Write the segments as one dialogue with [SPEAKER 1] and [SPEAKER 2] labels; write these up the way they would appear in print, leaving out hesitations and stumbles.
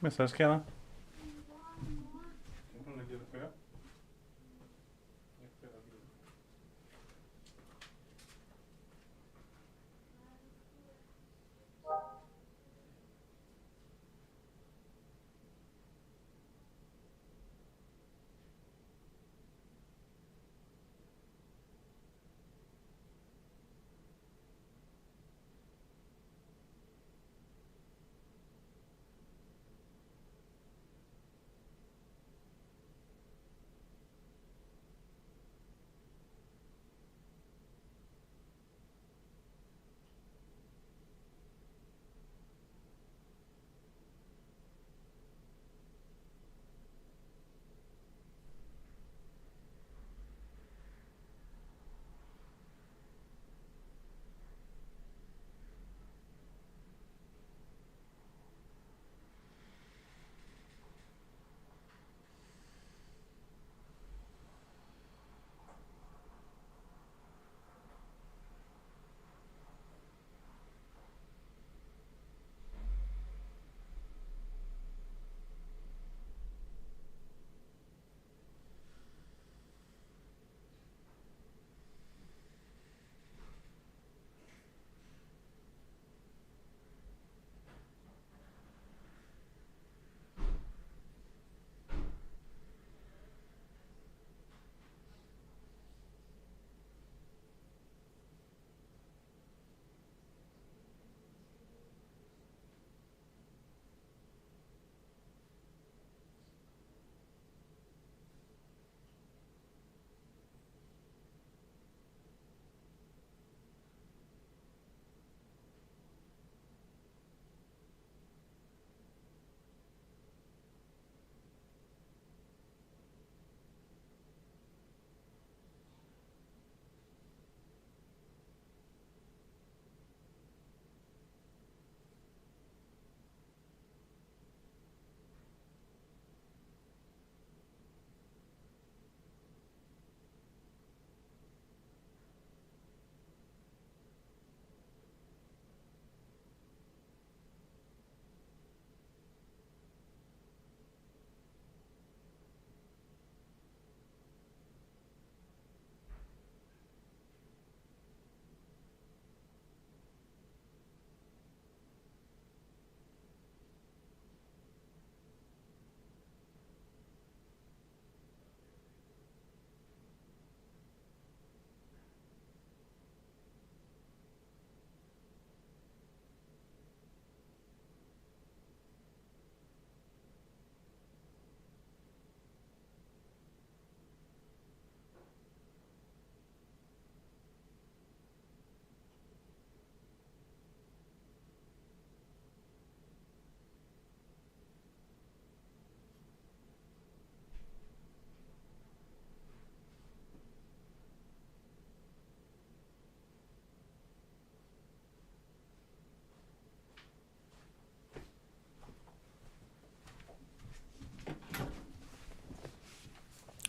[SPEAKER 1] Mensageskanneren. Den kan ligge før.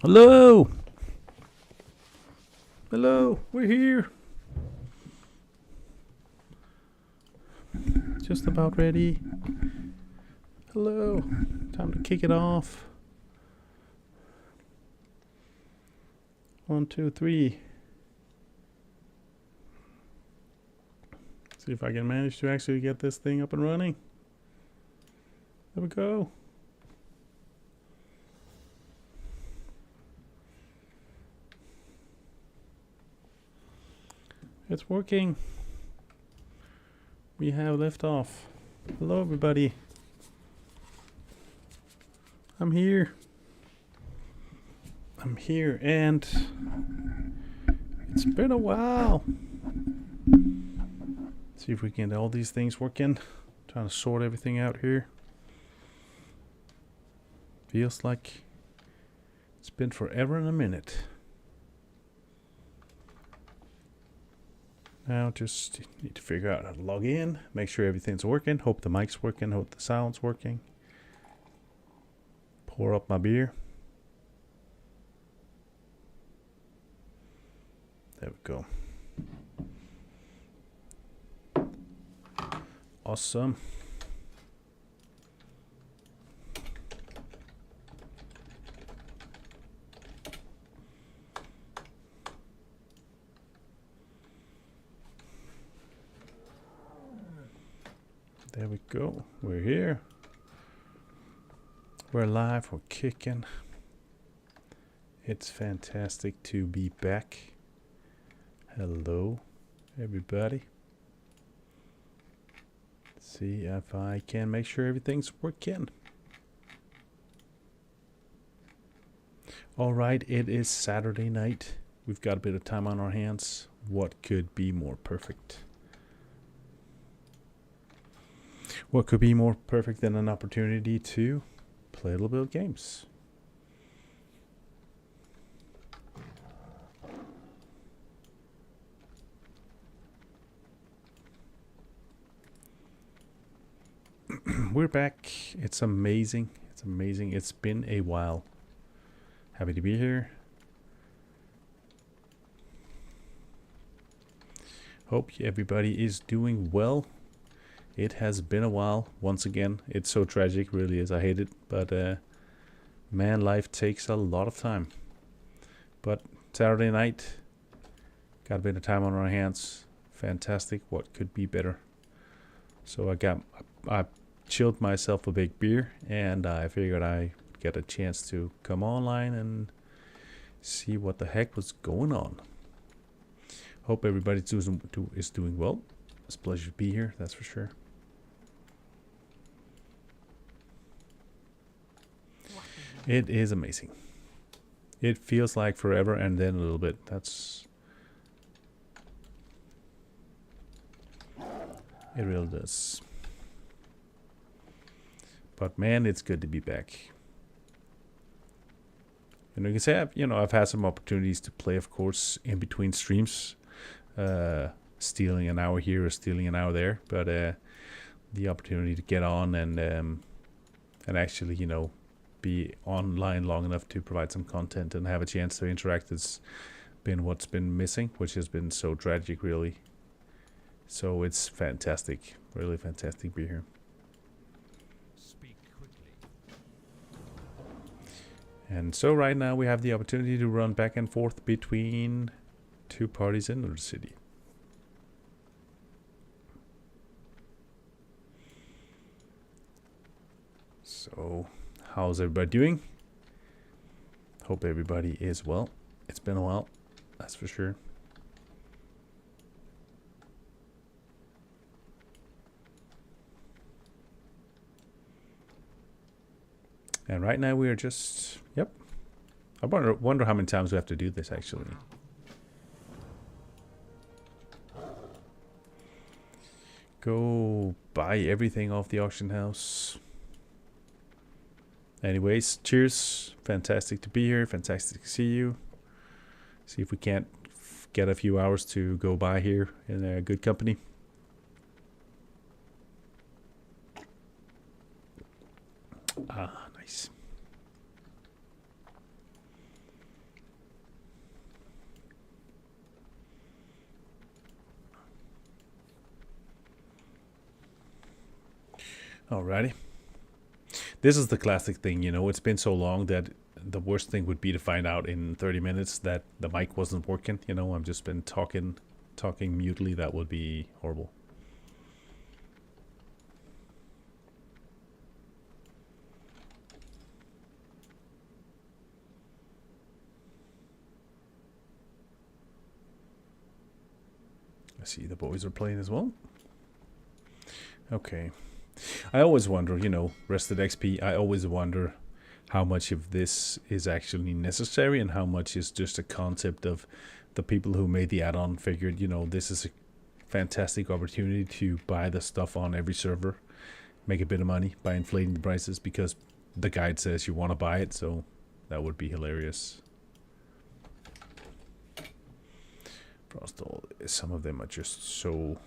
[SPEAKER 1] Hello! Hello, we're here. Just about ready. Hello, time to kick it off. 1, 2, 3. See if I can manage to actually get this thing up and running. There we go. It's working. We have liftoff. Hello, everybody. I'm here. I'm here, and it's been a while. See if we can get all these things working. Trying to sort everything out here. Feels like it's been forever and a minute. Now just need to figure out how to log in, make sure everything's working, hope the mic's working, hope the sound's working. Pour up my beer. There we go. Awesome. There we go. We're here. We're live. We're kicking. It's fantastic to be back. Hello, everybody. Let's see if I can make sure everything's working. All right, it is Saturday night. We've got a bit of time on our hands. What could be more perfect? What could be more perfect than an opportunity to play a little bit of games? We're back. It's amazing. It's amazing. It's been a while. Happy to be here. Hope everybody is doing well. It has been a while. Once again, it's so tragic, really is. I hate it, but man, life takes a lot of time. But Saturday night, got a bit of time on our hands. Fantastic. What could be better? So I chilled myself a big beer, and I figured I get a chance to come online and see what the heck was going on. Hope everybody is doing well. It's a pleasure to be here, that's for sure. It is amazing. It feels like forever and then a little bit. It really does. But man, it's good to be back. And you can say I've had some opportunities to play, of course, in between streams, stealing an hour here or stealing an hour there. But the opportunity to get on and actually, be online long enough to provide some content and have a chance to interact has been what's been missing, which has been so tragic, really. So it's fantastic, really fantastic to be here. And so right now we have the opportunity to run back and forth between two parties in the city. So how's everybody doing? Hope everybody is well. It's been a while, that's for sure. And right now we are just, yep. I wonder how many times we have to do this, actually. Go buy everything off the auction house. Anyways, cheers. Fantastic to be here. Fantastic to see you. See if we can't get a few hours to go by here in a good company. Ah, nice. Alrighty. This is the classic thing, it's been so long that the worst thing would be to find out in 30 minutes that the mic wasn't working. I've just been talking mutely. That would be horrible. I see the boys are playing as well. Okay. I always wonder, Rested XP, I always wonder how much of this is actually necessary and how much is just a concept of the people who made the add-on figured, this is a fantastic opportunity to buy the stuff on every server, make a bit of money by inflating the prices because the guide says you want to buy it, so that would be hilarious. Frostall, some of them are just so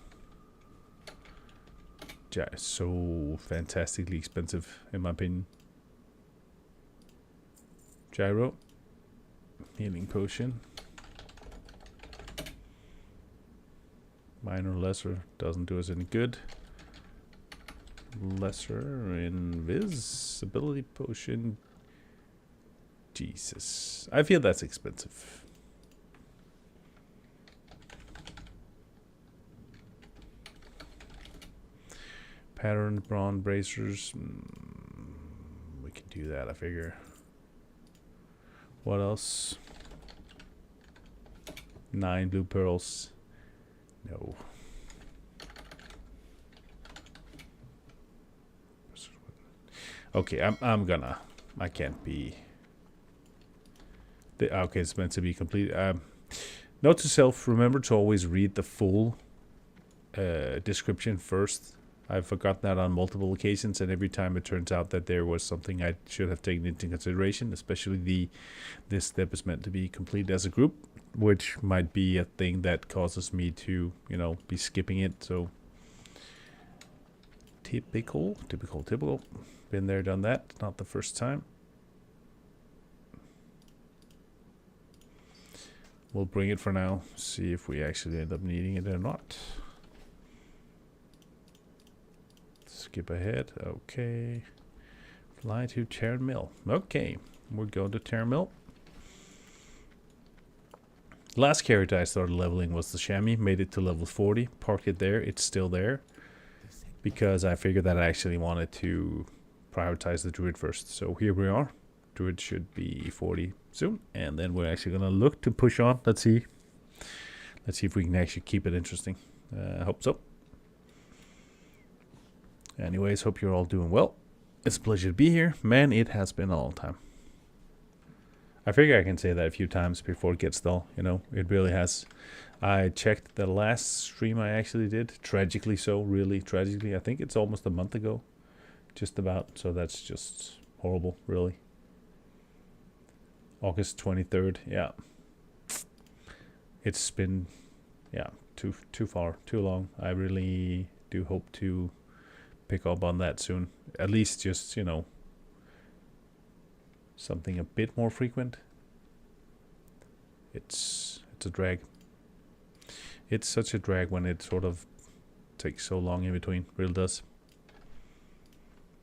[SPEAKER 1] fantastically expensive, in my opinion. Gyro, healing potion. Minor lesser doesn't do us any good. Lesser invisibility potion. Jesus, I feel that's expensive. Pattern, bronze, bracers. We can do that, I figure. What else? 9 blue pearls. No. Okay, I can't be. Okay, it's meant to be complete. Note to self: remember to always read the full description first. I've forgotten that on multiple occasions, and every time it turns out that there was something I should have taken into consideration, especially this step is meant to be completed as a group, which might be a thing that causes me to, be skipping it. So typical. Been there, done that. Not the first time. We'll bring it for now. See if we actually end up needing it or not. Skip ahead. Okay. Fly to Terran Mill. Okay. We're going to Terran Mill. Last character I started leveling was the Chamois. Made it to level 40. Parked it there. It's still there. Because I figured that I actually wanted to prioritize the Druid first. So here we are. Druid should be 40 soon. And then we're actually going to look to push on. Let's see. Let's see if we can actually keep it interesting. I hope so. Anyways, hope you're all doing well. It's a pleasure to be here. Man, it has been a long time. I figure I can say that a few times before it gets dull. It really has. I checked the last stream I actually did. Tragically so, really tragically. I think it's almost a month ago. Just about. So that's just horrible, really. August 23rd. Yeah. It's been, too far, too long. I really do hope to pick up on that soon. At least just, something a bit more frequent. It's a drag. It's such a drag when it sort of takes so long in between. Really does.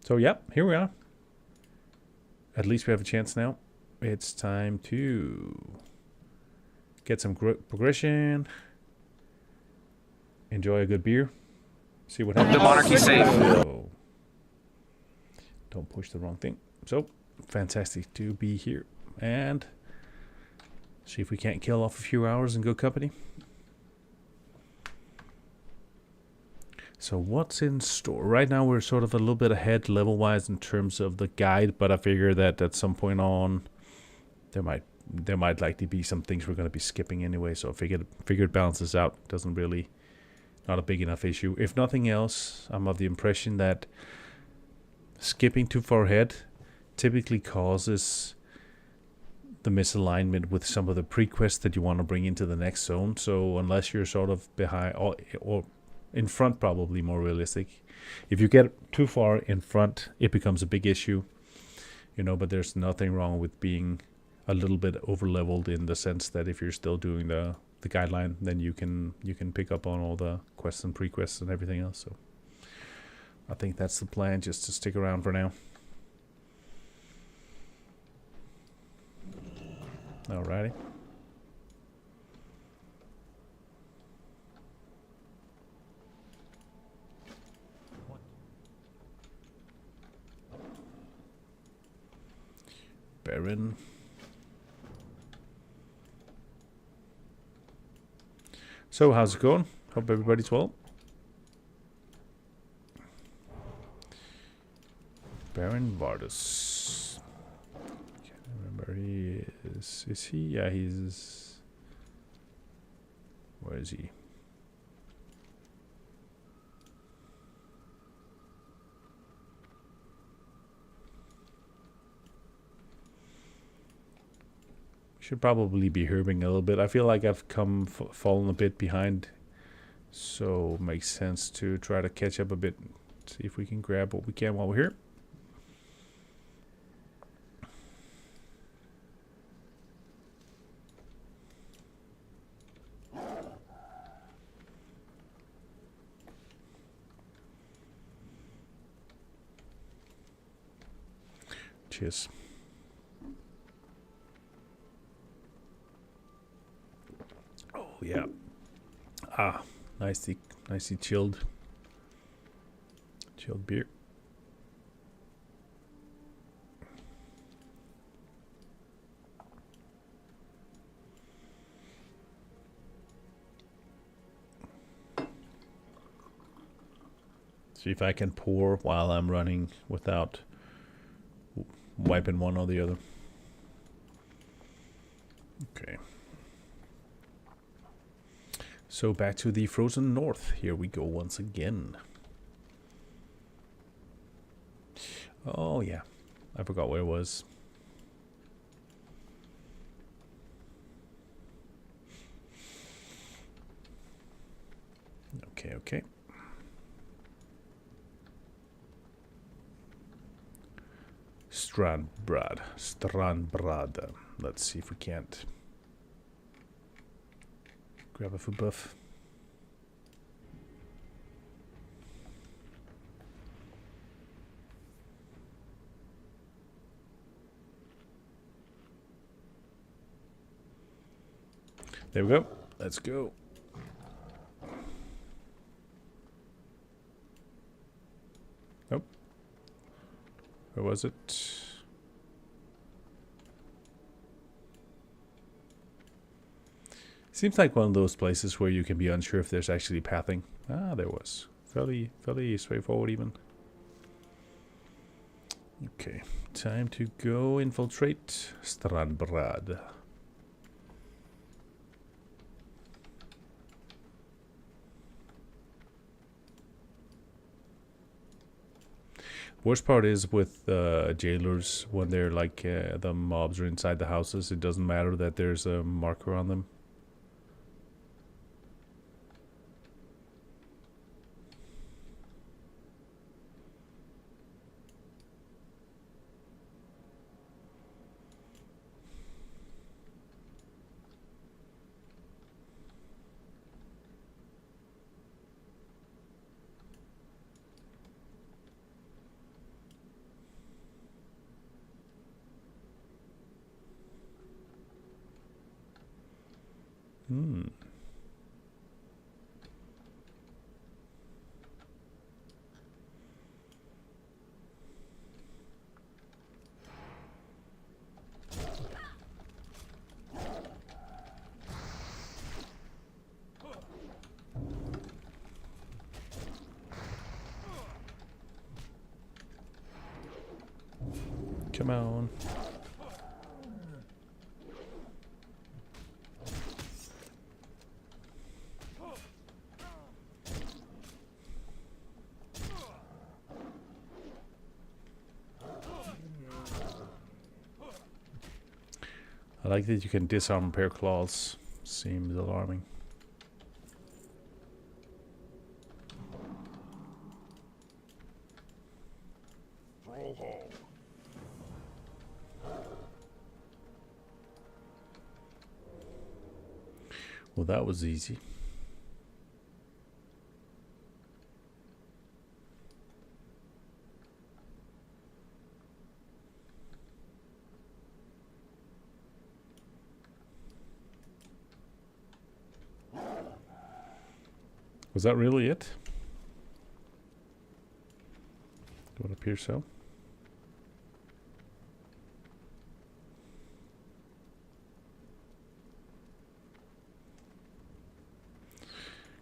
[SPEAKER 1] So yeah, here we are. At least we have a chance now. It's time to get some progression. Enjoy a good beer. See what happens.
[SPEAKER 2] The monarchy safe.
[SPEAKER 1] Oh. Don't push the wrong thing. So, fantastic to be here. And see if we can't kill off a few hours in good company. So what's in store? Right now we're sort of a little bit ahead level-wise in terms of the guide, but I figure that at some point on there might likely be some things we're going to be skipping anyway, so I figured it balances out. Doesn't really, not a big enough issue. If nothing else, I'm of the impression that skipping too far ahead typically causes the misalignment with some of the pre-quests that you want to bring into the next zone. So unless you're sort of behind or in front, probably more realistic. If you get too far in front, it becomes a big issue, but there's nothing wrong with being a little bit over leveled in the sense that if you're still doing the guideline, then you can pick up on all the quests and pre-quests and everything else. So I think that's the plan, just to stick around for now. Alrighty. Baron. So, how's it going? Hope everybody's well. Baron Vardus. Can't remember. He is. Is he? Yeah, he's. Where is he? Should probably be herbing a little bit. I feel like I've fallen a bit behind, so makes sense to try to catch up a bit. See if we can grab what we can while we're here. Cheers. Oh yeah. Nicely chilled Chilled beer. See if I can pour while I'm running without wiping one or the other. Okay. So back to the frozen north. Here we go once again. Oh yeah, I forgot where it was. Okay. Strandbrad. Let's see if we can't grab a food buff. There we go. Let's go. Nope. Where was it? Seems like one of those places where you can be unsure if there's actually pathing. Ah, there was. Fairly straightforward even. Okay, time to go infiltrate Strandbrad. Worst part is with jailers, when they're like the mobs are inside the houses, it doesn't matter that there's a marker on them. Come on. I like that you can disarm pair claws. Seems alarming. Well, that was easy. Was that really it? It would appear so.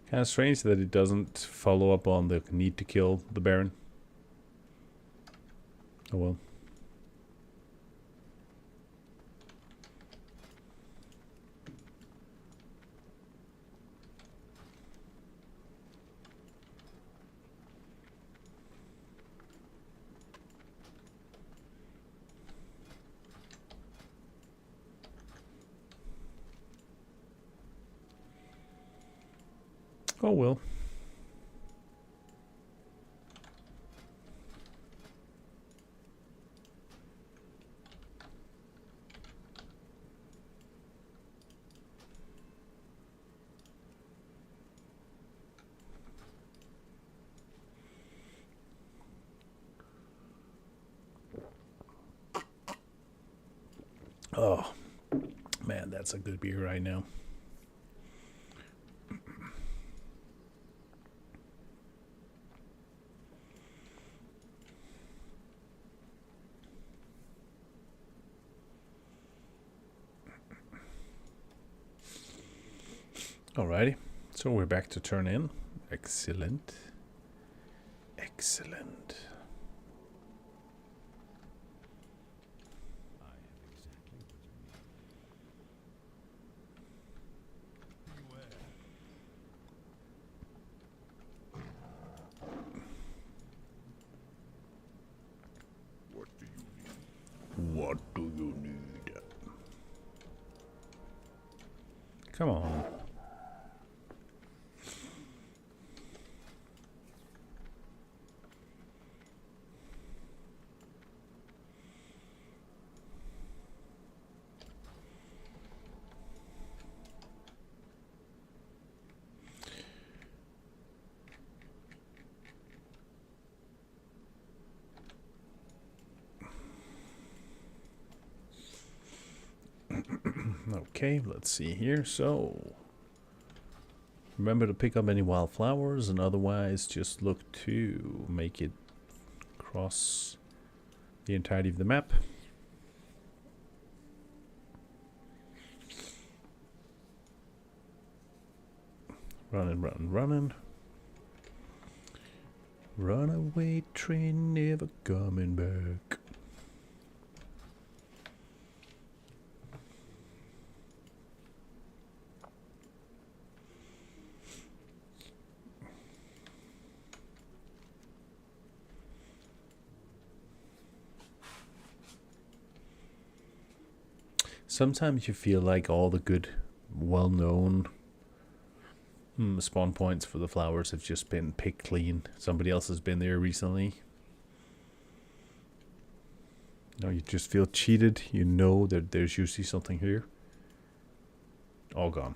[SPEAKER 1] Kind of strange that it doesn't follow up on the need to kill the Baron. Oh well. Oh well. Oh, man, that's a good beer right now. Alrighty, so we're back to turn in. Excellent. Excellent. What do you need? Come on. Okay, let's see here. So, remember to pick up any wildflowers, and otherwise just look to make it across the entirety of the map. Running, running, running. Runaway train never coming back. Sometimes you feel like all the good, well-known spawn points for the flowers have just been picked clean. Somebody else has been there recently. No, you just feel cheated. You know that there's usually something here. All gone.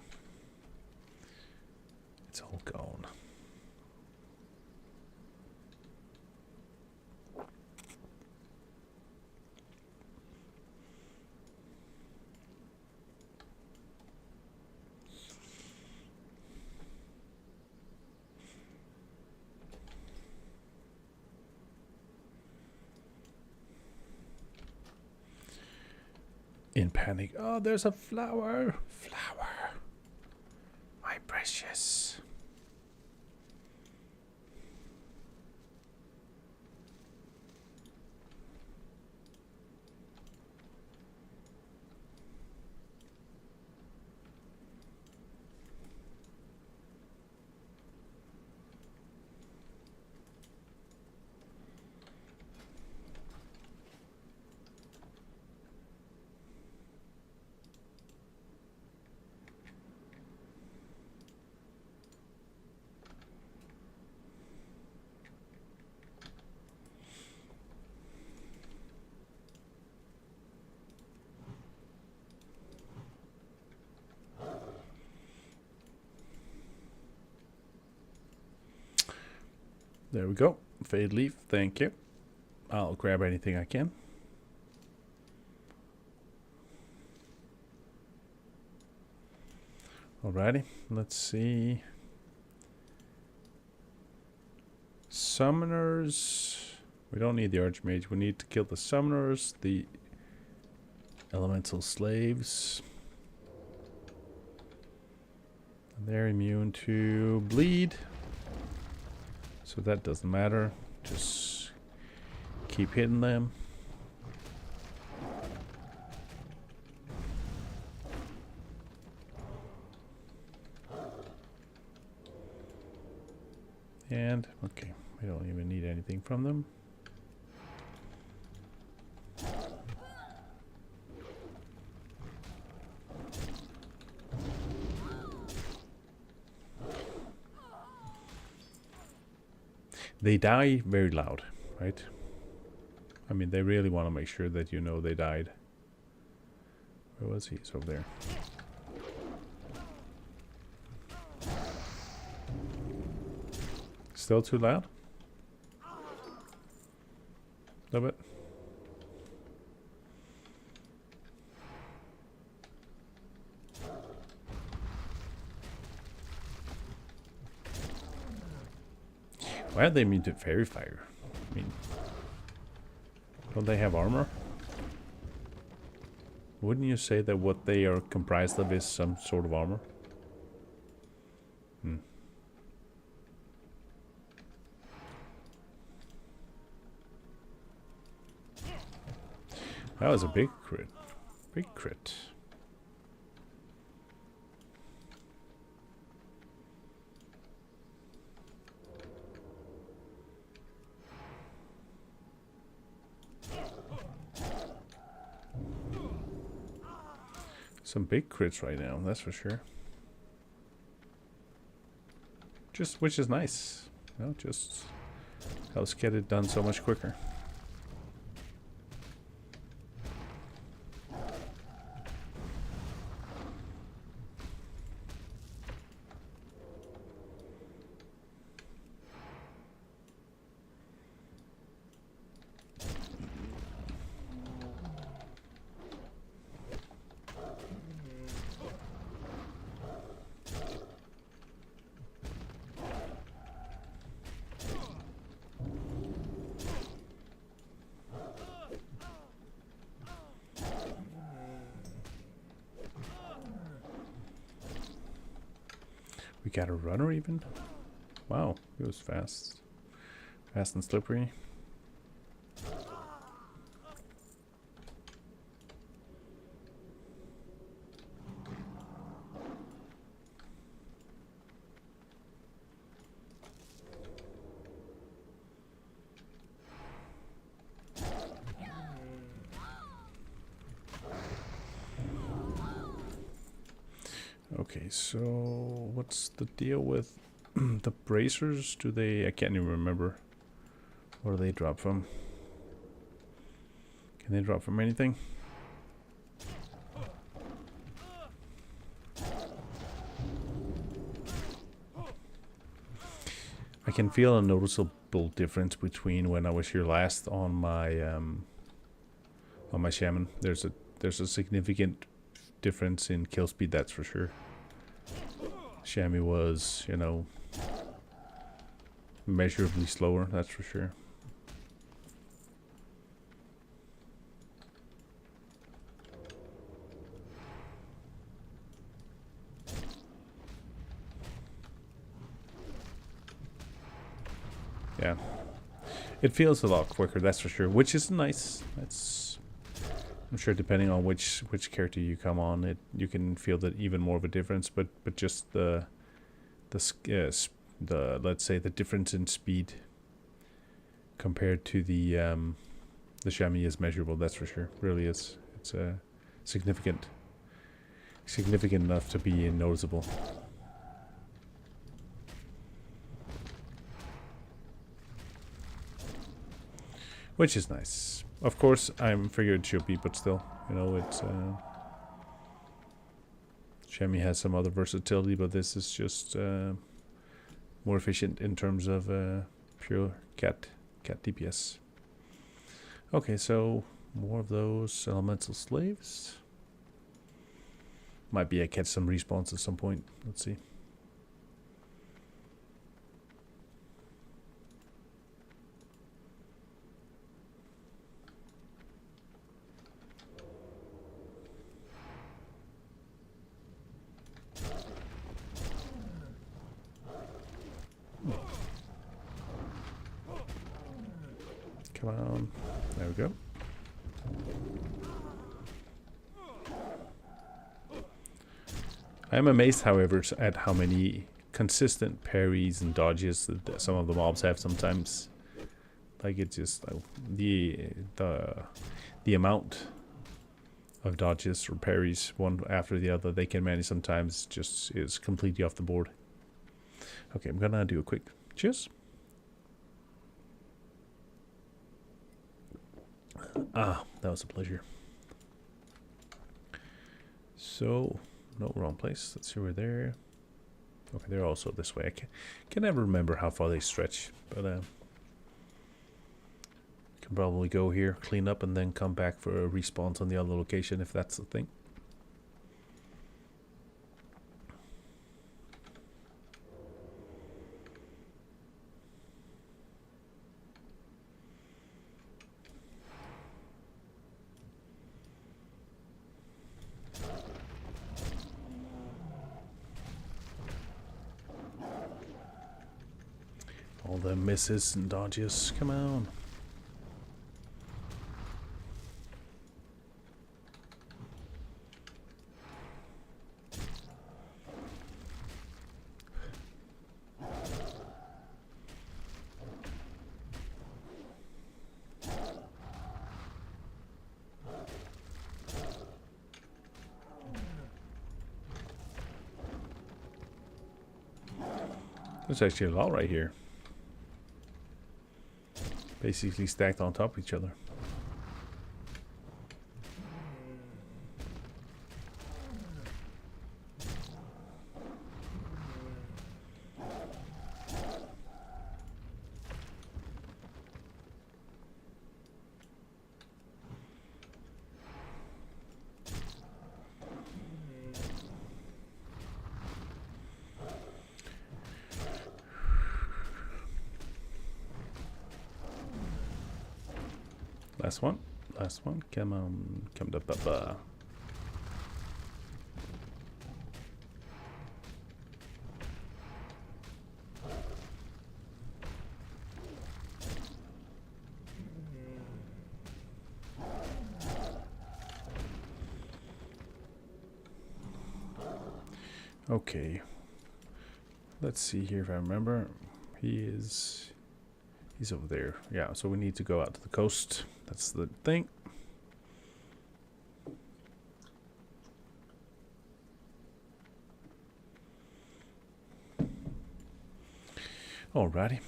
[SPEAKER 1] It's all gone. In panic. Oh, there's a flower. Flower. My precious. There we go. Fade leaf, thank you. I'll grab anything I can. Alrighty, let's see. Summoners. We don't need the Archmage. We need to kill the summoners, the elemental slaves. They're immune to bleed. So that doesn't matter. Just keep hitting them. And, okay, we don't even need anything from them. They die very loud, right? I mean, they really want to make sure that you know they died. Where was he? He's over there. Still too loud? A little bit. Why are they immune to fairy fire? I mean, don't they have armor? Wouldn't you say that what they are comprised of is some sort of armor? That was a big crit. Big crit. Some big crits right now, that's for sure. Just, which is nice. You know, just helps get it done so much quicker. We got a runner even? Wow, he was fast. Fast and slippery. Okay, so what's the deal with the bracers? Do they... I can't even remember. Where do they drop from? Can they drop from anything? I can feel a noticeable difference between when I was here last on my shaman. There's a significant difference in kill speed, that's for sure. Chamois was, you know, measurably slower, that's for sure. Yeah, it feels a lot quicker, that's for sure, which is nice. That's, I'm sure, depending on which character you come on, you can feel that even more of a difference. But just the let's say the difference in speed compared to the chamois is measurable. That's for sure. Really is. It's significant enough to be noticeable. Which is nice. Of course, I'm figured it should be, but still, you know, it's chamois has some other versatility, but this is just more efficient in terms of pure cat DPS. Okay, so more of those elemental slaves. Might be I catch some respawns at some point. Let's see. Come on. There we go. I am amazed, however, at how many consistent parries and dodges that some of the mobs have sometimes. Like, it's just the amount of dodges or parries one after the other they can manage sometimes just is completely off the board. Okay, I'm gonna do a quick cheers. Ah, that was a pleasure. So, no, wrong place. Let's see, we're there. Okay, they're also this way. I can never remember how far they stretch, but can probably go here, clean up, and then come back for a respawn on the other location if that's the thing. All the misses and dodges. Come on. There's actually a lot right here. Basically stacked on top of each other. Last one. Last one. Come on. Come to Papa. Okay. Let's see here if I remember. He's over there. Yeah, so we need to go out to the coast. That's the thing. Alrighty.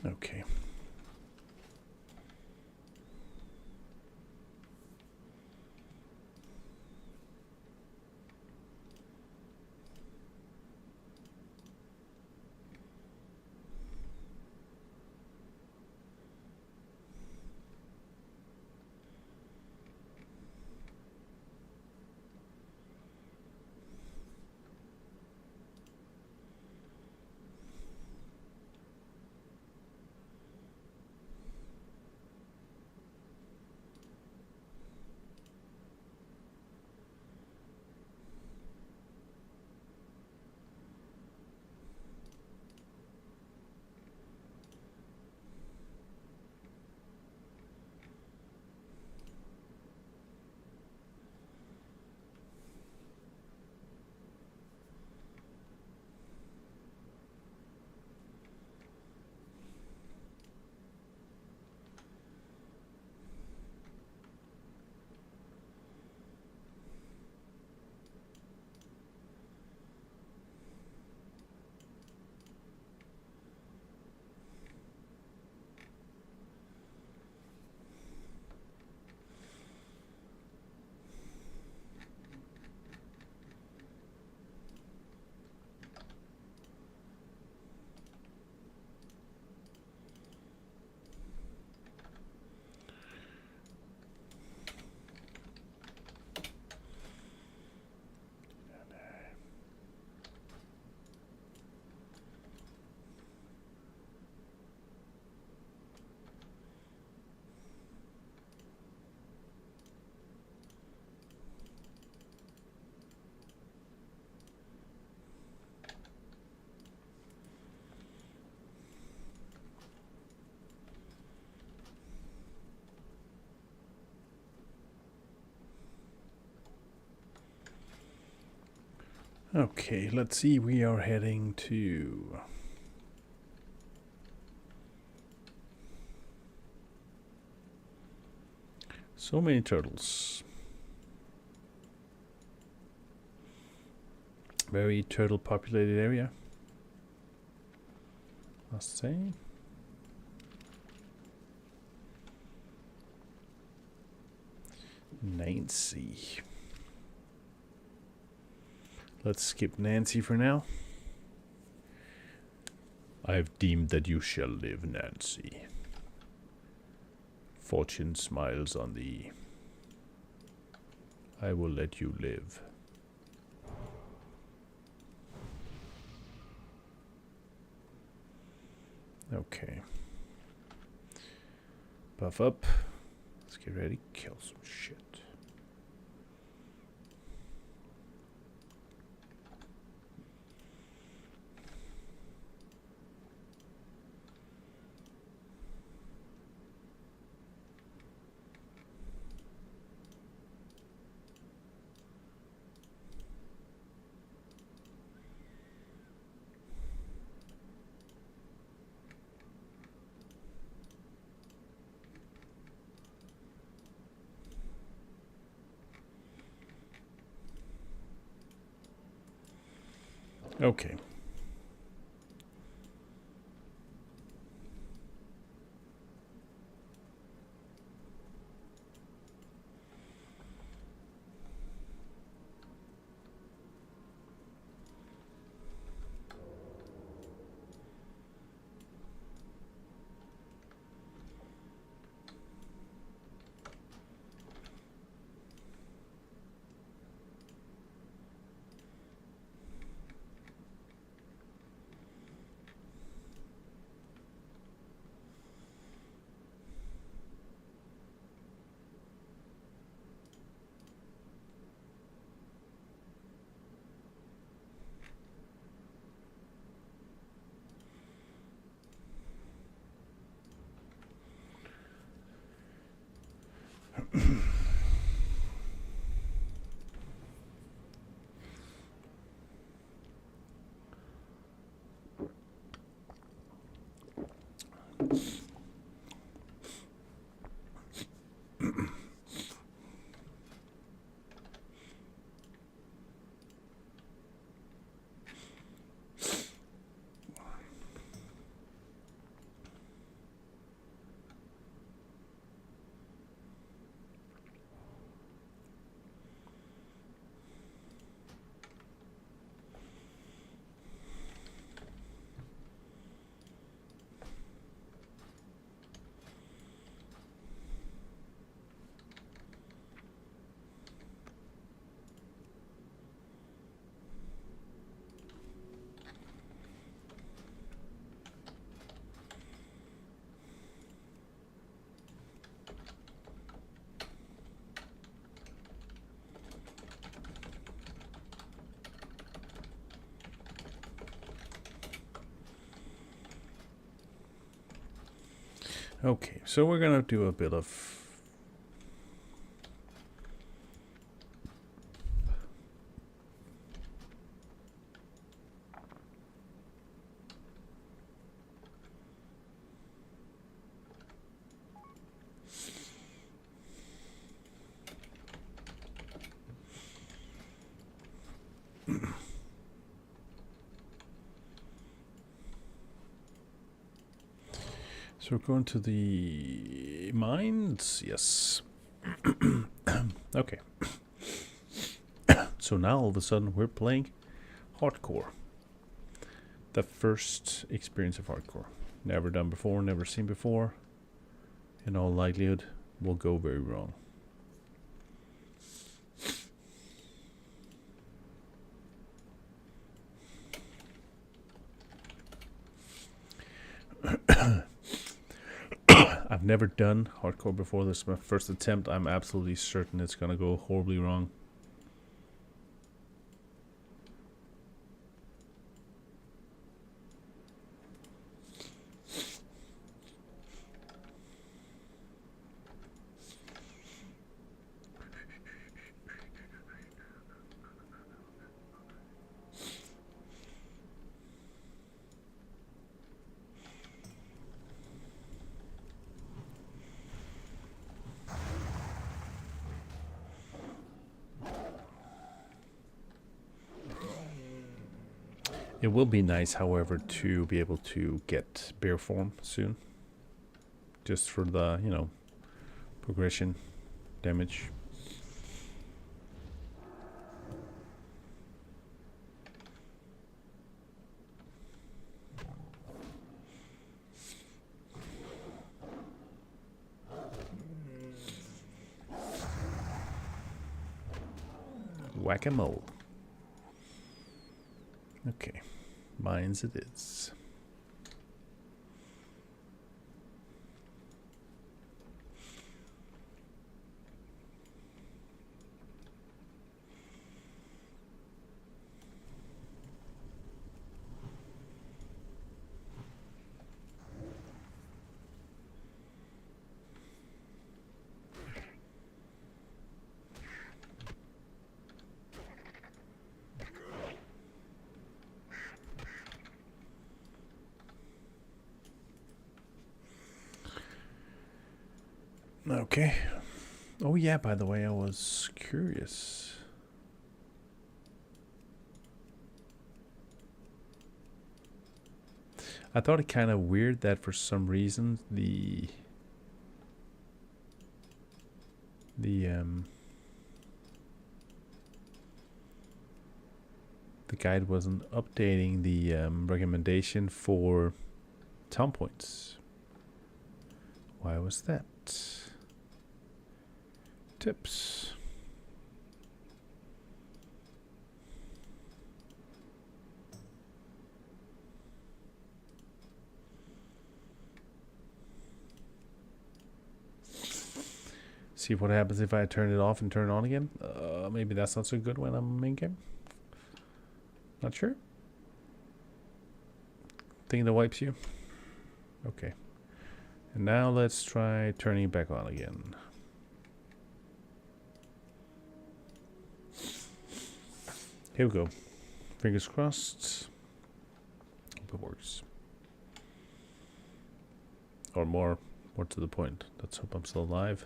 [SPEAKER 1] Okay. Okay, let's see. We are heading to... So many turtles. Very turtle populated area, must say. Nancy. Let's skip Nancy for now. I've deemed that you shall live, Nancy. Fortune smiles on thee. I will let you live. Okay. Buff up. Let's get ready, kill some shit. Okay. Okay, so we're gonna do a bit of so we're going to the mines, yes. Okay. So now all of a sudden we're playing hardcore. The first experience of hardcore. Never done before, never seen before. In all likelihood, will go very wrong. I've never done hardcore before. This is my first attempt. I'm absolutely certain it's gonna go horribly wrong. It will be nice, however, to be able to get bear form soon. Just for the, you know, progression damage. Whack-a-mole. Okay, mines it is. Okay. Oh yeah, by the way, I was curious. I thought it kind of weird that for some reason the guide wasn't updating the recommendation for town points. Why was that? Tips. See what happens if I turn it off and turn it on again. Maybe that's not so good when I'm in game. Not sure. Thing that wipes you. Okay. And now let's try turning it back on again. Here we go. Fingers crossed. Hope it works. Or more to the point. Let's hope I'm still alive.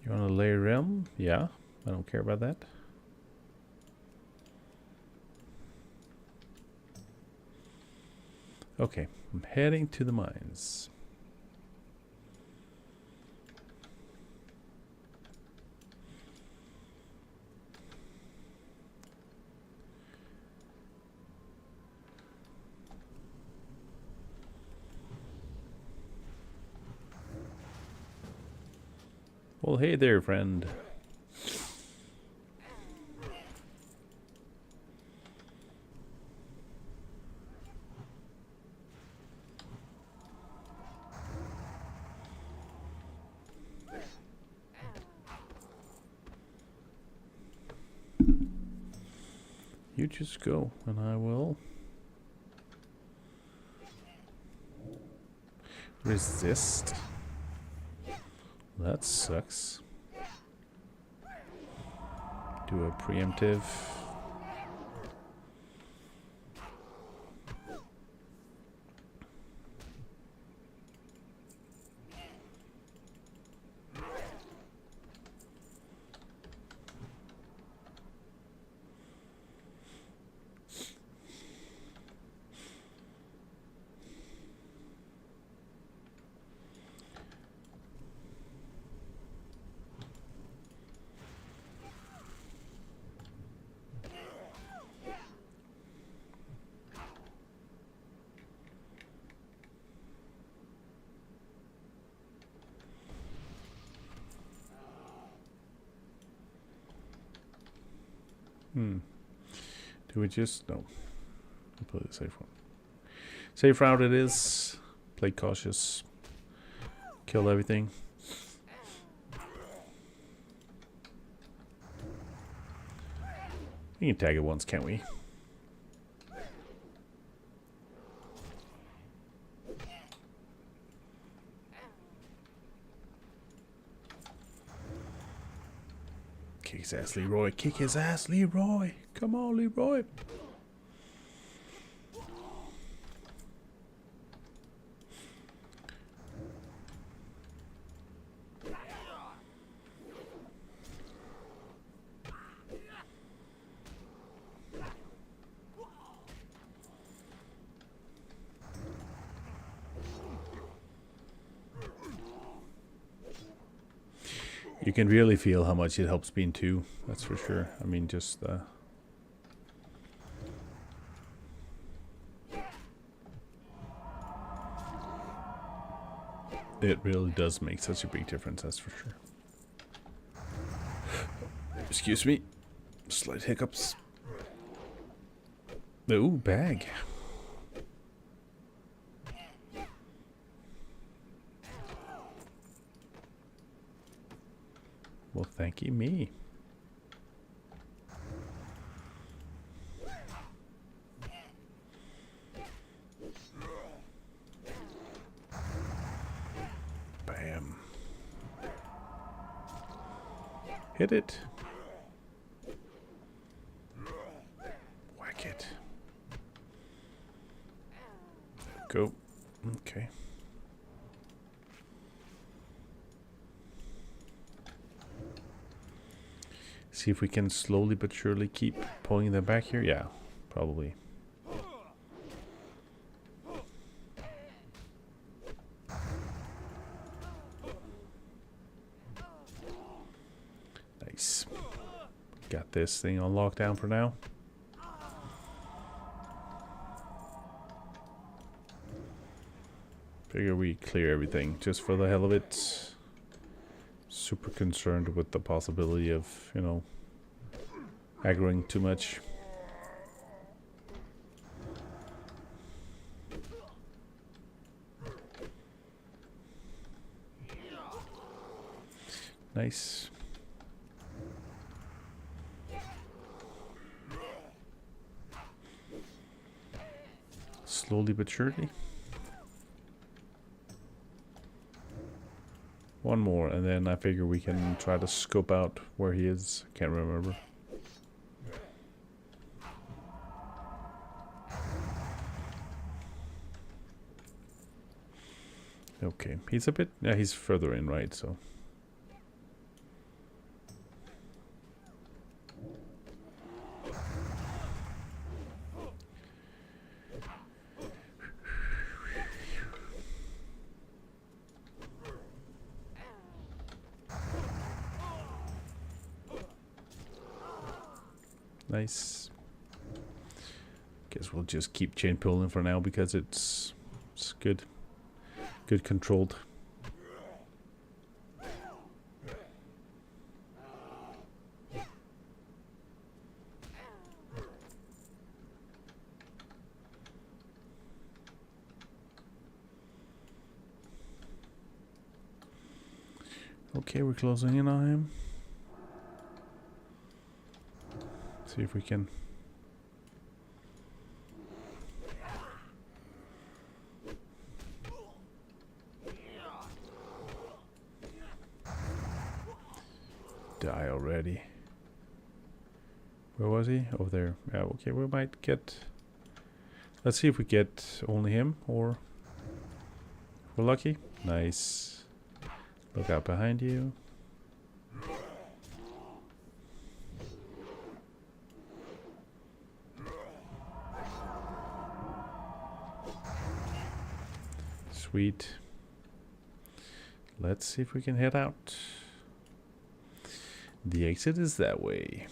[SPEAKER 1] You want to layer realm? Yeah, I don't care about that. Okay, I'm heading to the mines. Well, hey there, friend. You just go, and I will resist. That sucks. Do a preemptive. Do we just... No. Play the safe one. Safe route it is. Play cautious. Kill everything. We can tag it once, can't we? Kick his ass, Leroy. Kick his ass, Leroy. Come on, Leroy. You can really feel how much it helps being 2, that's for sure. I mean, just it really does make such a big difference, that's for sure. Excuse me. Slight hiccups. Ooh, bag. Well, thank you, me. Bam. Hit it. Whack it. go. Okay. See if we can slowly but surely keep pulling them back here. Yeah, probably. Nice. Got this thing on lockdown for now. Figure we clear everything just for the hell of it. Super concerned with the possibility of, you know, aggroing too much. Nice. Slowly but surely. One more, and then I figure we can try to scope out where he is. Can't remember. Okay, he's a bit... Yeah, he's further in, right, so... Nice. Guess we'll just keep chain pulling for now because it's good. Good controlled. Okay, we're closing in on him. See if we can. Die already. Where was he? Over there. Yeah, okay, we might get... Let's see if we get only him, or... If we're lucky. Nice. Look out behind you. Sweet. Let's see if we can head out. The exit is that way.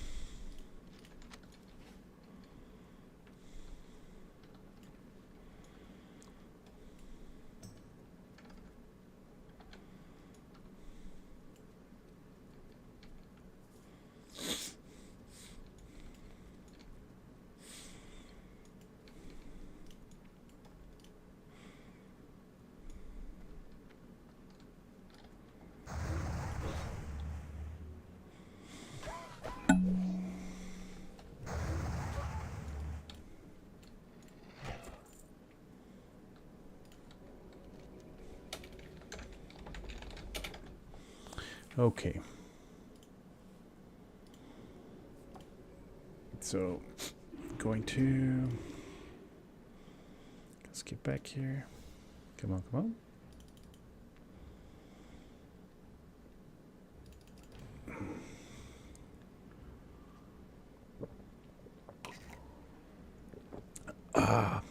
[SPEAKER 1] Okay. So, going to... Let's get back here. Come on, come on. Ah.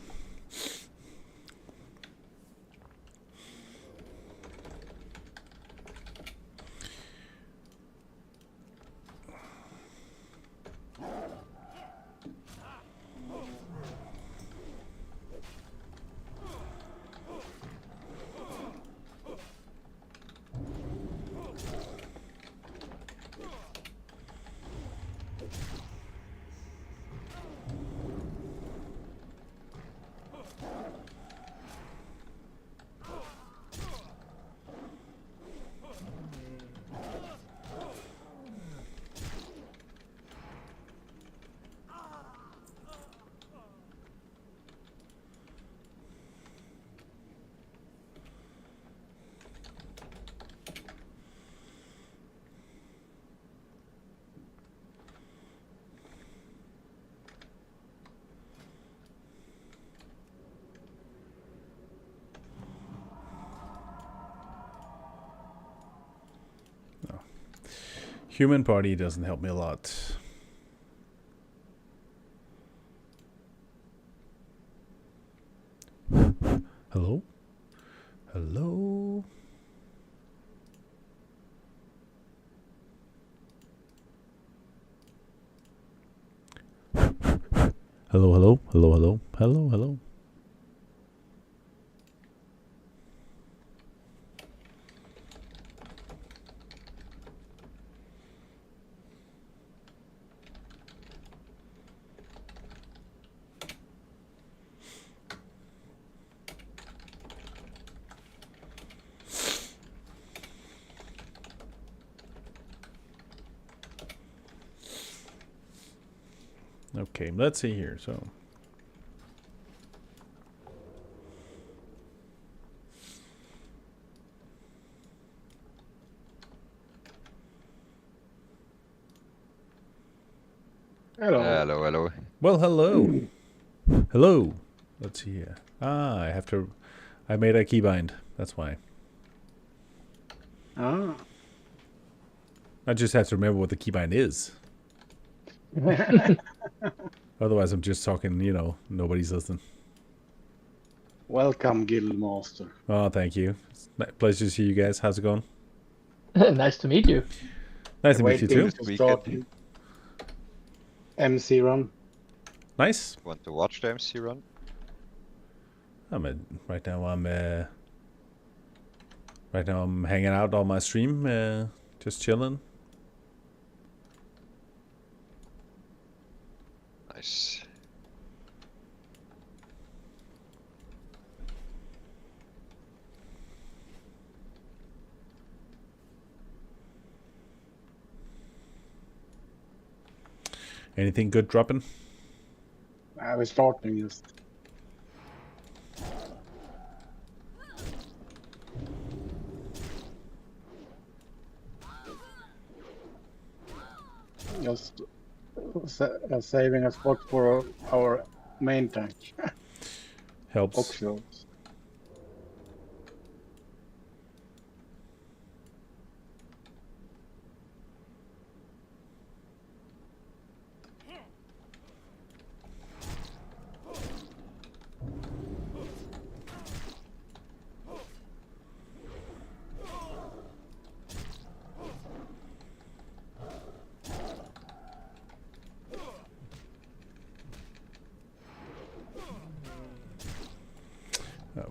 [SPEAKER 1] Human party doesn't help me a lot. Hello? Hello? Hello, hello, hello, hello, hello, hello. Okay, let's see here. So,
[SPEAKER 2] Hello.
[SPEAKER 3] Hello, hello.
[SPEAKER 1] well, hello, hello. Let's see here. I have to. I made a keybind. That's why.
[SPEAKER 2] Ah.
[SPEAKER 1] I just have to remember what the keybind is. Otherwise, I'm just talking. Nobody's listening.
[SPEAKER 2] Welcome, Guildmaster.
[SPEAKER 1] Oh, thank you. It's a pleasure to see you guys. How's it going?
[SPEAKER 4] Nice to meet you.
[SPEAKER 1] Nice to meet you too.
[SPEAKER 2] Waiting to start MC run.
[SPEAKER 1] Nice.
[SPEAKER 3] Want to watch the MC run?
[SPEAKER 1] Right now I'm hanging out on my stream, just chilling.
[SPEAKER 3] Nice.
[SPEAKER 1] Anything good dropping?
[SPEAKER 2] I was starting just. Just saving a spot for our main tank.
[SPEAKER 1] Helps.
[SPEAKER 2] Options.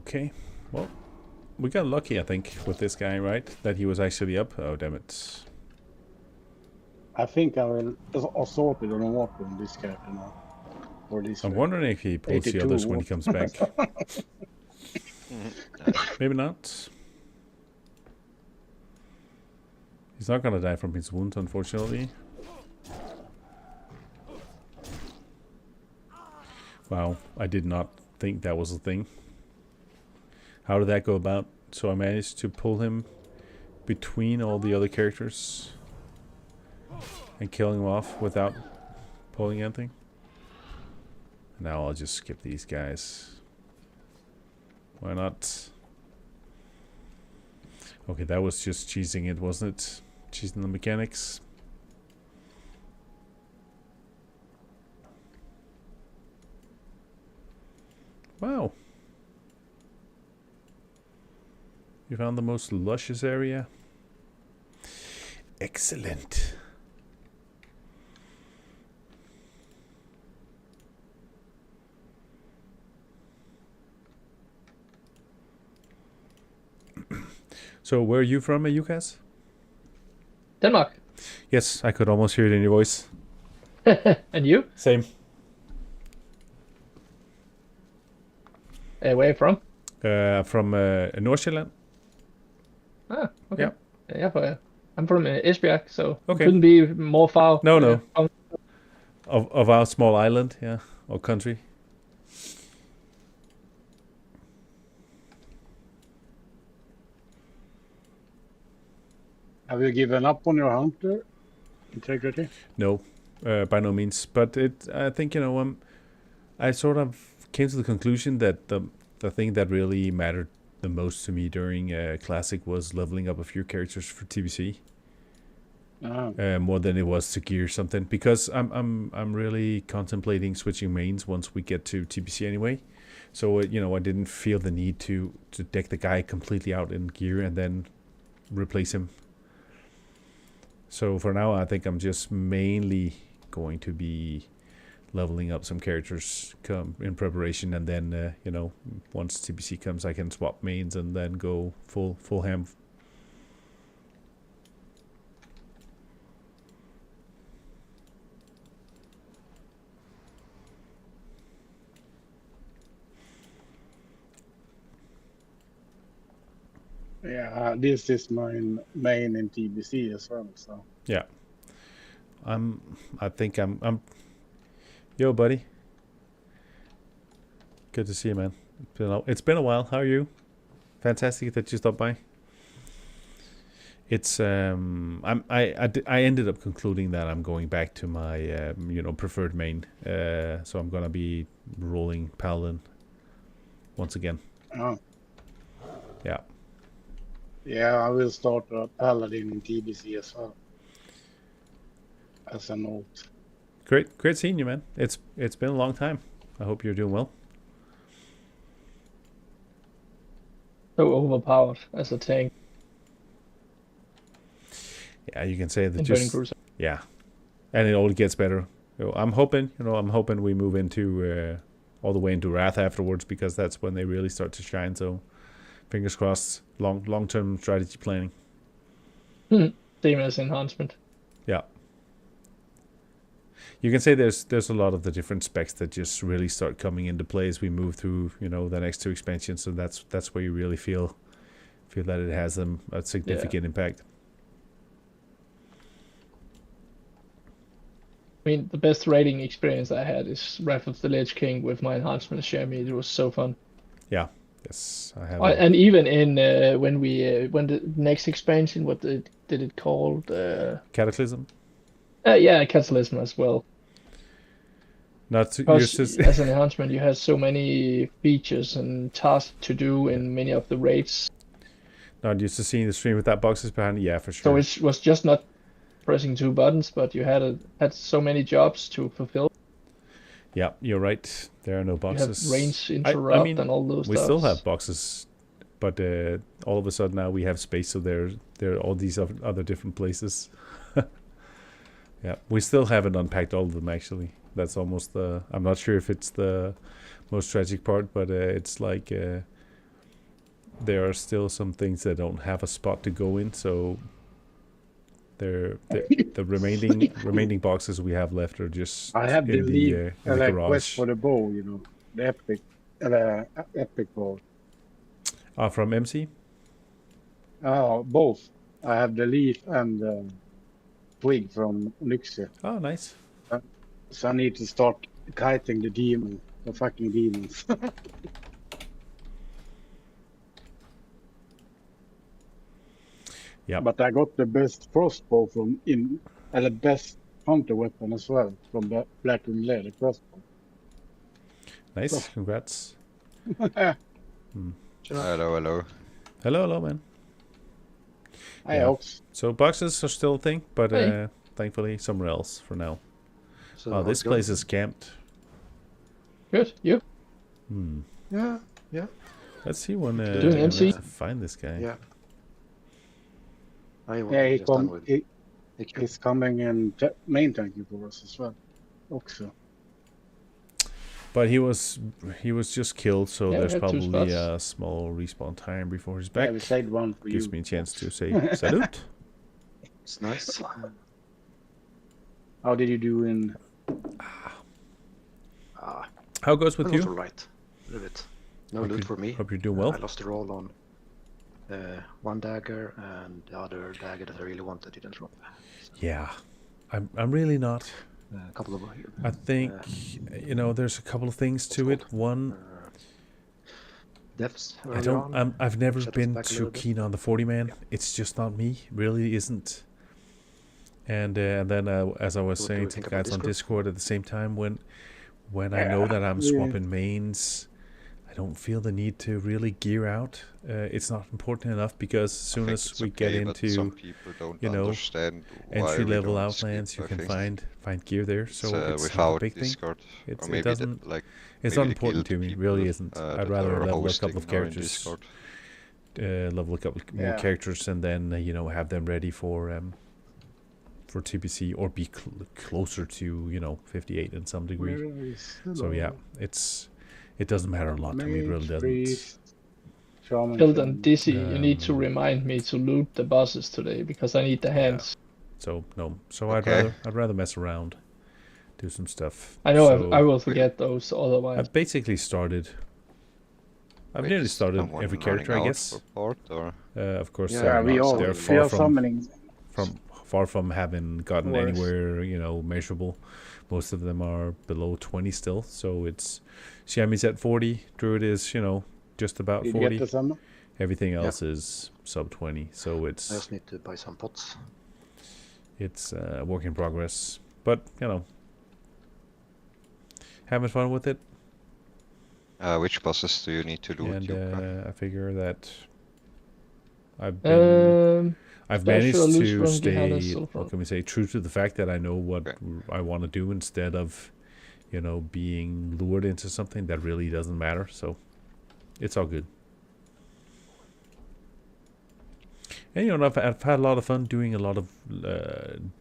[SPEAKER 1] Okay. Well, we got lucky, I think, with this guy, right? That he was actually up. Oh, damn it.
[SPEAKER 2] I think I will assault it on a water on this character now. Or this.
[SPEAKER 1] I'm wondering if he pulls the
[SPEAKER 2] 82
[SPEAKER 1] others when he comes back. Maybe not. He's not gonna die from his wounds, unfortunately. Wow, I did not think that was a thing. How did that go about? So I managed to pull him between all the other characters and killing him off without pulling anything. Now I'll just skip these guys. Why not? Okay, that was just cheesing it, wasn't it? Cheesing the mechanics. Wow. You found the most luscious area? Excellent. So, where are you from, Yukas?
[SPEAKER 4] Denmark.
[SPEAKER 1] Yes, I could almost hear it in your voice.
[SPEAKER 4] And you?
[SPEAKER 1] Same.
[SPEAKER 4] Where are you from?
[SPEAKER 1] From Nordsjælland.
[SPEAKER 4] Ah, okay.
[SPEAKER 1] Yeah.
[SPEAKER 4] Yeah, I'm from Esbjerg, so
[SPEAKER 1] Okay.
[SPEAKER 4] couldn't be more far.
[SPEAKER 1] No.
[SPEAKER 4] From...
[SPEAKER 1] Of our small island, yeah, or country.
[SPEAKER 2] Have you given up on your hunter integrity?
[SPEAKER 1] No, by no means. But I think I sort of came to the conclusion that the thing that really mattered the most to me during Classic was leveling up a few characters for TBC. more than it was to gear something, because I'm really contemplating switching mains once we get to TBC anyway. So I didn't feel the need to deck the guy completely out in gear and then replace him. So for now, I think I'm just mainly going to be leveling up some characters in preparation, and then once TBC comes, I can swap mains and then go full ham.
[SPEAKER 2] Yeah, this is my main in TBC as well. So
[SPEAKER 1] Yeah, I think I'm. Yo, buddy. Good to see you, man. It's been a while. How are you? Fantastic that you stopped by. It's I ended up concluding that I'm going back to my preferred main. So I'm gonna be rolling Paladin once again.
[SPEAKER 2] oh,
[SPEAKER 1] Yeah.
[SPEAKER 2] yeah, I will start Paladin in TBC as well. As a note.
[SPEAKER 1] Great seeing you, man. It's been a long time. I hope you're doing well.
[SPEAKER 4] So overpowered as a tank
[SPEAKER 1] Yeah, you can say that.
[SPEAKER 4] in Burning
[SPEAKER 1] Just
[SPEAKER 4] Cruiser.
[SPEAKER 1] yeah, and it only gets better. I'm hoping we move into all the way into Wrath afterwards, because that's when they really start to shine. So fingers crossed. Long term strategy planning.
[SPEAKER 4] Same as enhancement.
[SPEAKER 1] Yeah. You can say there's a lot of the different specs that just really start coming into play as we move through the next two expansions. So that's where you really feel that it has a significant impact.
[SPEAKER 4] I mean, the best raiding experience I had is Wrath of the Lich King with my enhancement Shermie. It was so fun.
[SPEAKER 1] Yes, I have.
[SPEAKER 4] And even in when the next expansion, what did it called?
[SPEAKER 1] Cataclysm.
[SPEAKER 4] Yeah, Catalysm as well.
[SPEAKER 1] Not to,
[SPEAKER 4] Because
[SPEAKER 1] just
[SPEAKER 4] as an enhancement, you had so many features and tasks to do in many of the raids.
[SPEAKER 1] not used to seeing the stream with that boxes behind it. Yeah, for
[SPEAKER 4] So
[SPEAKER 1] sure.
[SPEAKER 4] it was just not pressing two buttons, but you had so many jobs to fulfill.
[SPEAKER 1] Yeah, you're right. There are no
[SPEAKER 4] You
[SPEAKER 1] boxes.
[SPEAKER 4] have range interrupt
[SPEAKER 1] mean,
[SPEAKER 4] and all those
[SPEAKER 1] we
[SPEAKER 4] stuff.
[SPEAKER 1] still have boxes, but all of a sudden now we have space, so there are all these other different places. Yeah, we still haven't unpacked all of them, actually. That's almost the. I'm not sure if it's the most tragic part, but it's like there are still some things that don't have a spot to go in, so the remaining boxes we have left are just
[SPEAKER 2] I have
[SPEAKER 1] in the
[SPEAKER 2] quest
[SPEAKER 1] garage.
[SPEAKER 2] for the bow, the epic bow.
[SPEAKER 1] From MC.
[SPEAKER 2] Both. I have the leaf and twig from Nyxe.
[SPEAKER 1] Oh, nice.
[SPEAKER 2] So I need to start kiting the fucking demons.
[SPEAKER 1] Yeah.
[SPEAKER 2] But I got the best crossbow the best hunter weapon as well from the Black Ring Lair, the crossbow.
[SPEAKER 1] Nice. Congrats.
[SPEAKER 3] Hello.
[SPEAKER 1] Hello, man.
[SPEAKER 2] Hi,
[SPEAKER 1] Yeah.
[SPEAKER 2] Ox.
[SPEAKER 1] So boxes are still a thing, but
[SPEAKER 4] Hey.
[SPEAKER 1] thankfully somewhere else for now.
[SPEAKER 5] So
[SPEAKER 1] Oh, this
[SPEAKER 5] how's it
[SPEAKER 1] place is camped.
[SPEAKER 4] Good. You?
[SPEAKER 5] going? Yeah.
[SPEAKER 1] Let's see when
[SPEAKER 4] Doing MC?
[SPEAKER 1] let's find this guy.
[SPEAKER 5] Yeah. I
[SPEAKER 2] Yeah,
[SPEAKER 5] just done with AQ.
[SPEAKER 2] he's coming in main tanking for us as well. Oxo.
[SPEAKER 1] But he was just killed, so
[SPEAKER 4] Yeah, we
[SPEAKER 1] there's
[SPEAKER 4] had two
[SPEAKER 1] probably
[SPEAKER 4] spots.
[SPEAKER 1] a small respawn time before he's
[SPEAKER 2] Yeah,
[SPEAKER 1] back.
[SPEAKER 2] we saved one for
[SPEAKER 1] Gives
[SPEAKER 2] you.
[SPEAKER 1] me a chance to say salute.
[SPEAKER 5] It's nice.
[SPEAKER 2] How did you do in?
[SPEAKER 1] How goes with
[SPEAKER 5] That was
[SPEAKER 1] you?
[SPEAKER 5] alright. A little bit. No
[SPEAKER 1] Hope
[SPEAKER 5] loot
[SPEAKER 1] you-
[SPEAKER 5] for me.
[SPEAKER 1] Hope you're doing well.
[SPEAKER 5] I lost the roll on one dagger, and the other dagger that I really wanted didn't drop.
[SPEAKER 1] Yeah, I'm really not.
[SPEAKER 5] A couple of
[SPEAKER 1] I think there's a couple of things to it. One,
[SPEAKER 5] deaths.
[SPEAKER 1] I
[SPEAKER 5] earlier
[SPEAKER 1] don't.
[SPEAKER 5] on.
[SPEAKER 1] I've never
[SPEAKER 5] Set us
[SPEAKER 1] been
[SPEAKER 5] back a
[SPEAKER 1] too
[SPEAKER 5] little bit.
[SPEAKER 1] keen on the 40 man. It's just not me. Really isn't. And then as I was
[SPEAKER 5] What do
[SPEAKER 1] saying
[SPEAKER 5] we
[SPEAKER 1] to the
[SPEAKER 5] think about
[SPEAKER 1] guys on
[SPEAKER 5] Discord?
[SPEAKER 1] Discord at the same time, when I know
[SPEAKER 2] Yeah,
[SPEAKER 1] that I'm
[SPEAKER 2] yeah.
[SPEAKER 1] swapping mains, I don't feel the need to really gear out. It's not important enough because as
[SPEAKER 3] I
[SPEAKER 1] soon
[SPEAKER 3] think
[SPEAKER 1] as
[SPEAKER 3] it's
[SPEAKER 1] we get
[SPEAKER 3] okay, but some
[SPEAKER 1] into
[SPEAKER 3] people don't
[SPEAKER 1] you know,
[SPEAKER 3] understand why
[SPEAKER 1] entry
[SPEAKER 3] we
[SPEAKER 1] level
[SPEAKER 3] don't skip,
[SPEAKER 1] Outlands, you
[SPEAKER 3] I
[SPEAKER 1] can
[SPEAKER 3] think.
[SPEAKER 1] find gear there.
[SPEAKER 3] It's,
[SPEAKER 1] So it's not a
[SPEAKER 3] without
[SPEAKER 1] big thing.
[SPEAKER 3] Discord.
[SPEAKER 1] It
[SPEAKER 3] Or maybe
[SPEAKER 1] doesn't.
[SPEAKER 3] like
[SPEAKER 1] It's
[SPEAKER 3] maybe
[SPEAKER 1] not
[SPEAKER 3] the
[SPEAKER 1] important
[SPEAKER 3] guild
[SPEAKER 1] to me. It
[SPEAKER 3] people
[SPEAKER 1] really isn't.
[SPEAKER 3] that
[SPEAKER 1] I'd rather
[SPEAKER 3] are
[SPEAKER 1] level a
[SPEAKER 3] hosting
[SPEAKER 1] couple of
[SPEAKER 3] are in
[SPEAKER 1] characters.
[SPEAKER 3] Discord.
[SPEAKER 1] Level a couple more
[SPEAKER 2] Yeah.
[SPEAKER 1] characters and then have them ready for TPC or be closer to 58 in some degree.
[SPEAKER 2] Where is the
[SPEAKER 1] So yeah,
[SPEAKER 2] Lord?
[SPEAKER 1] it doesn't matter a lot to me. It really
[SPEAKER 2] Mage,
[SPEAKER 1] doesn't.
[SPEAKER 2] priest, shaman,
[SPEAKER 4] Build
[SPEAKER 2] shaman.
[SPEAKER 4] and Dizzy, you need to
[SPEAKER 1] Um,
[SPEAKER 4] remind me to loot the bosses today because I need the hands.
[SPEAKER 1] So no. So
[SPEAKER 3] Okay.
[SPEAKER 1] I'd rather mess around, do some stuff.
[SPEAKER 4] I know
[SPEAKER 1] So
[SPEAKER 4] I will forget those otherwise.
[SPEAKER 1] I've basically started. I've
[SPEAKER 3] Wait,
[SPEAKER 1] nearly
[SPEAKER 3] is
[SPEAKER 1] started
[SPEAKER 3] someone
[SPEAKER 1] every
[SPEAKER 3] running
[SPEAKER 1] character, I
[SPEAKER 3] out
[SPEAKER 1] guess.
[SPEAKER 3] for port, or
[SPEAKER 1] Of course,
[SPEAKER 5] Yeah,
[SPEAKER 2] Yeah, we all
[SPEAKER 1] they're
[SPEAKER 2] we
[SPEAKER 1] far
[SPEAKER 2] are summoning.
[SPEAKER 1] far from having gotten
[SPEAKER 2] Worse.
[SPEAKER 1] anywhere measurable. Most of them are below 20 still. So it's Shami's at 40. Druid is just about
[SPEAKER 2] Did you
[SPEAKER 1] 40.
[SPEAKER 2] get the summon?
[SPEAKER 1] Everything else is sub 20. So
[SPEAKER 5] I
[SPEAKER 1] it's
[SPEAKER 5] just need to buy some pots.
[SPEAKER 1] a work in progress. But having fun with it.
[SPEAKER 3] which bosses do you need to loot?
[SPEAKER 1] And
[SPEAKER 3] Jukka?
[SPEAKER 1] I figure that I've
[SPEAKER 4] Special
[SPEAKER 1] managed
[SPEAKER 4] loose
[SPEAKER 1] to
[SPEAKER 4] from
[SPEAKER 1] stay,
[SPEAKER 4] Gehenna Sulfur.
[SPEAKER 1] what can we say, true to the fact that I know what
[SPEAKER 3] Okay.
[SPEAKER 1] I want to do instead of, being lured into something that really doesn't matter. So it's all good. And I've had a lot of fun doing a lot of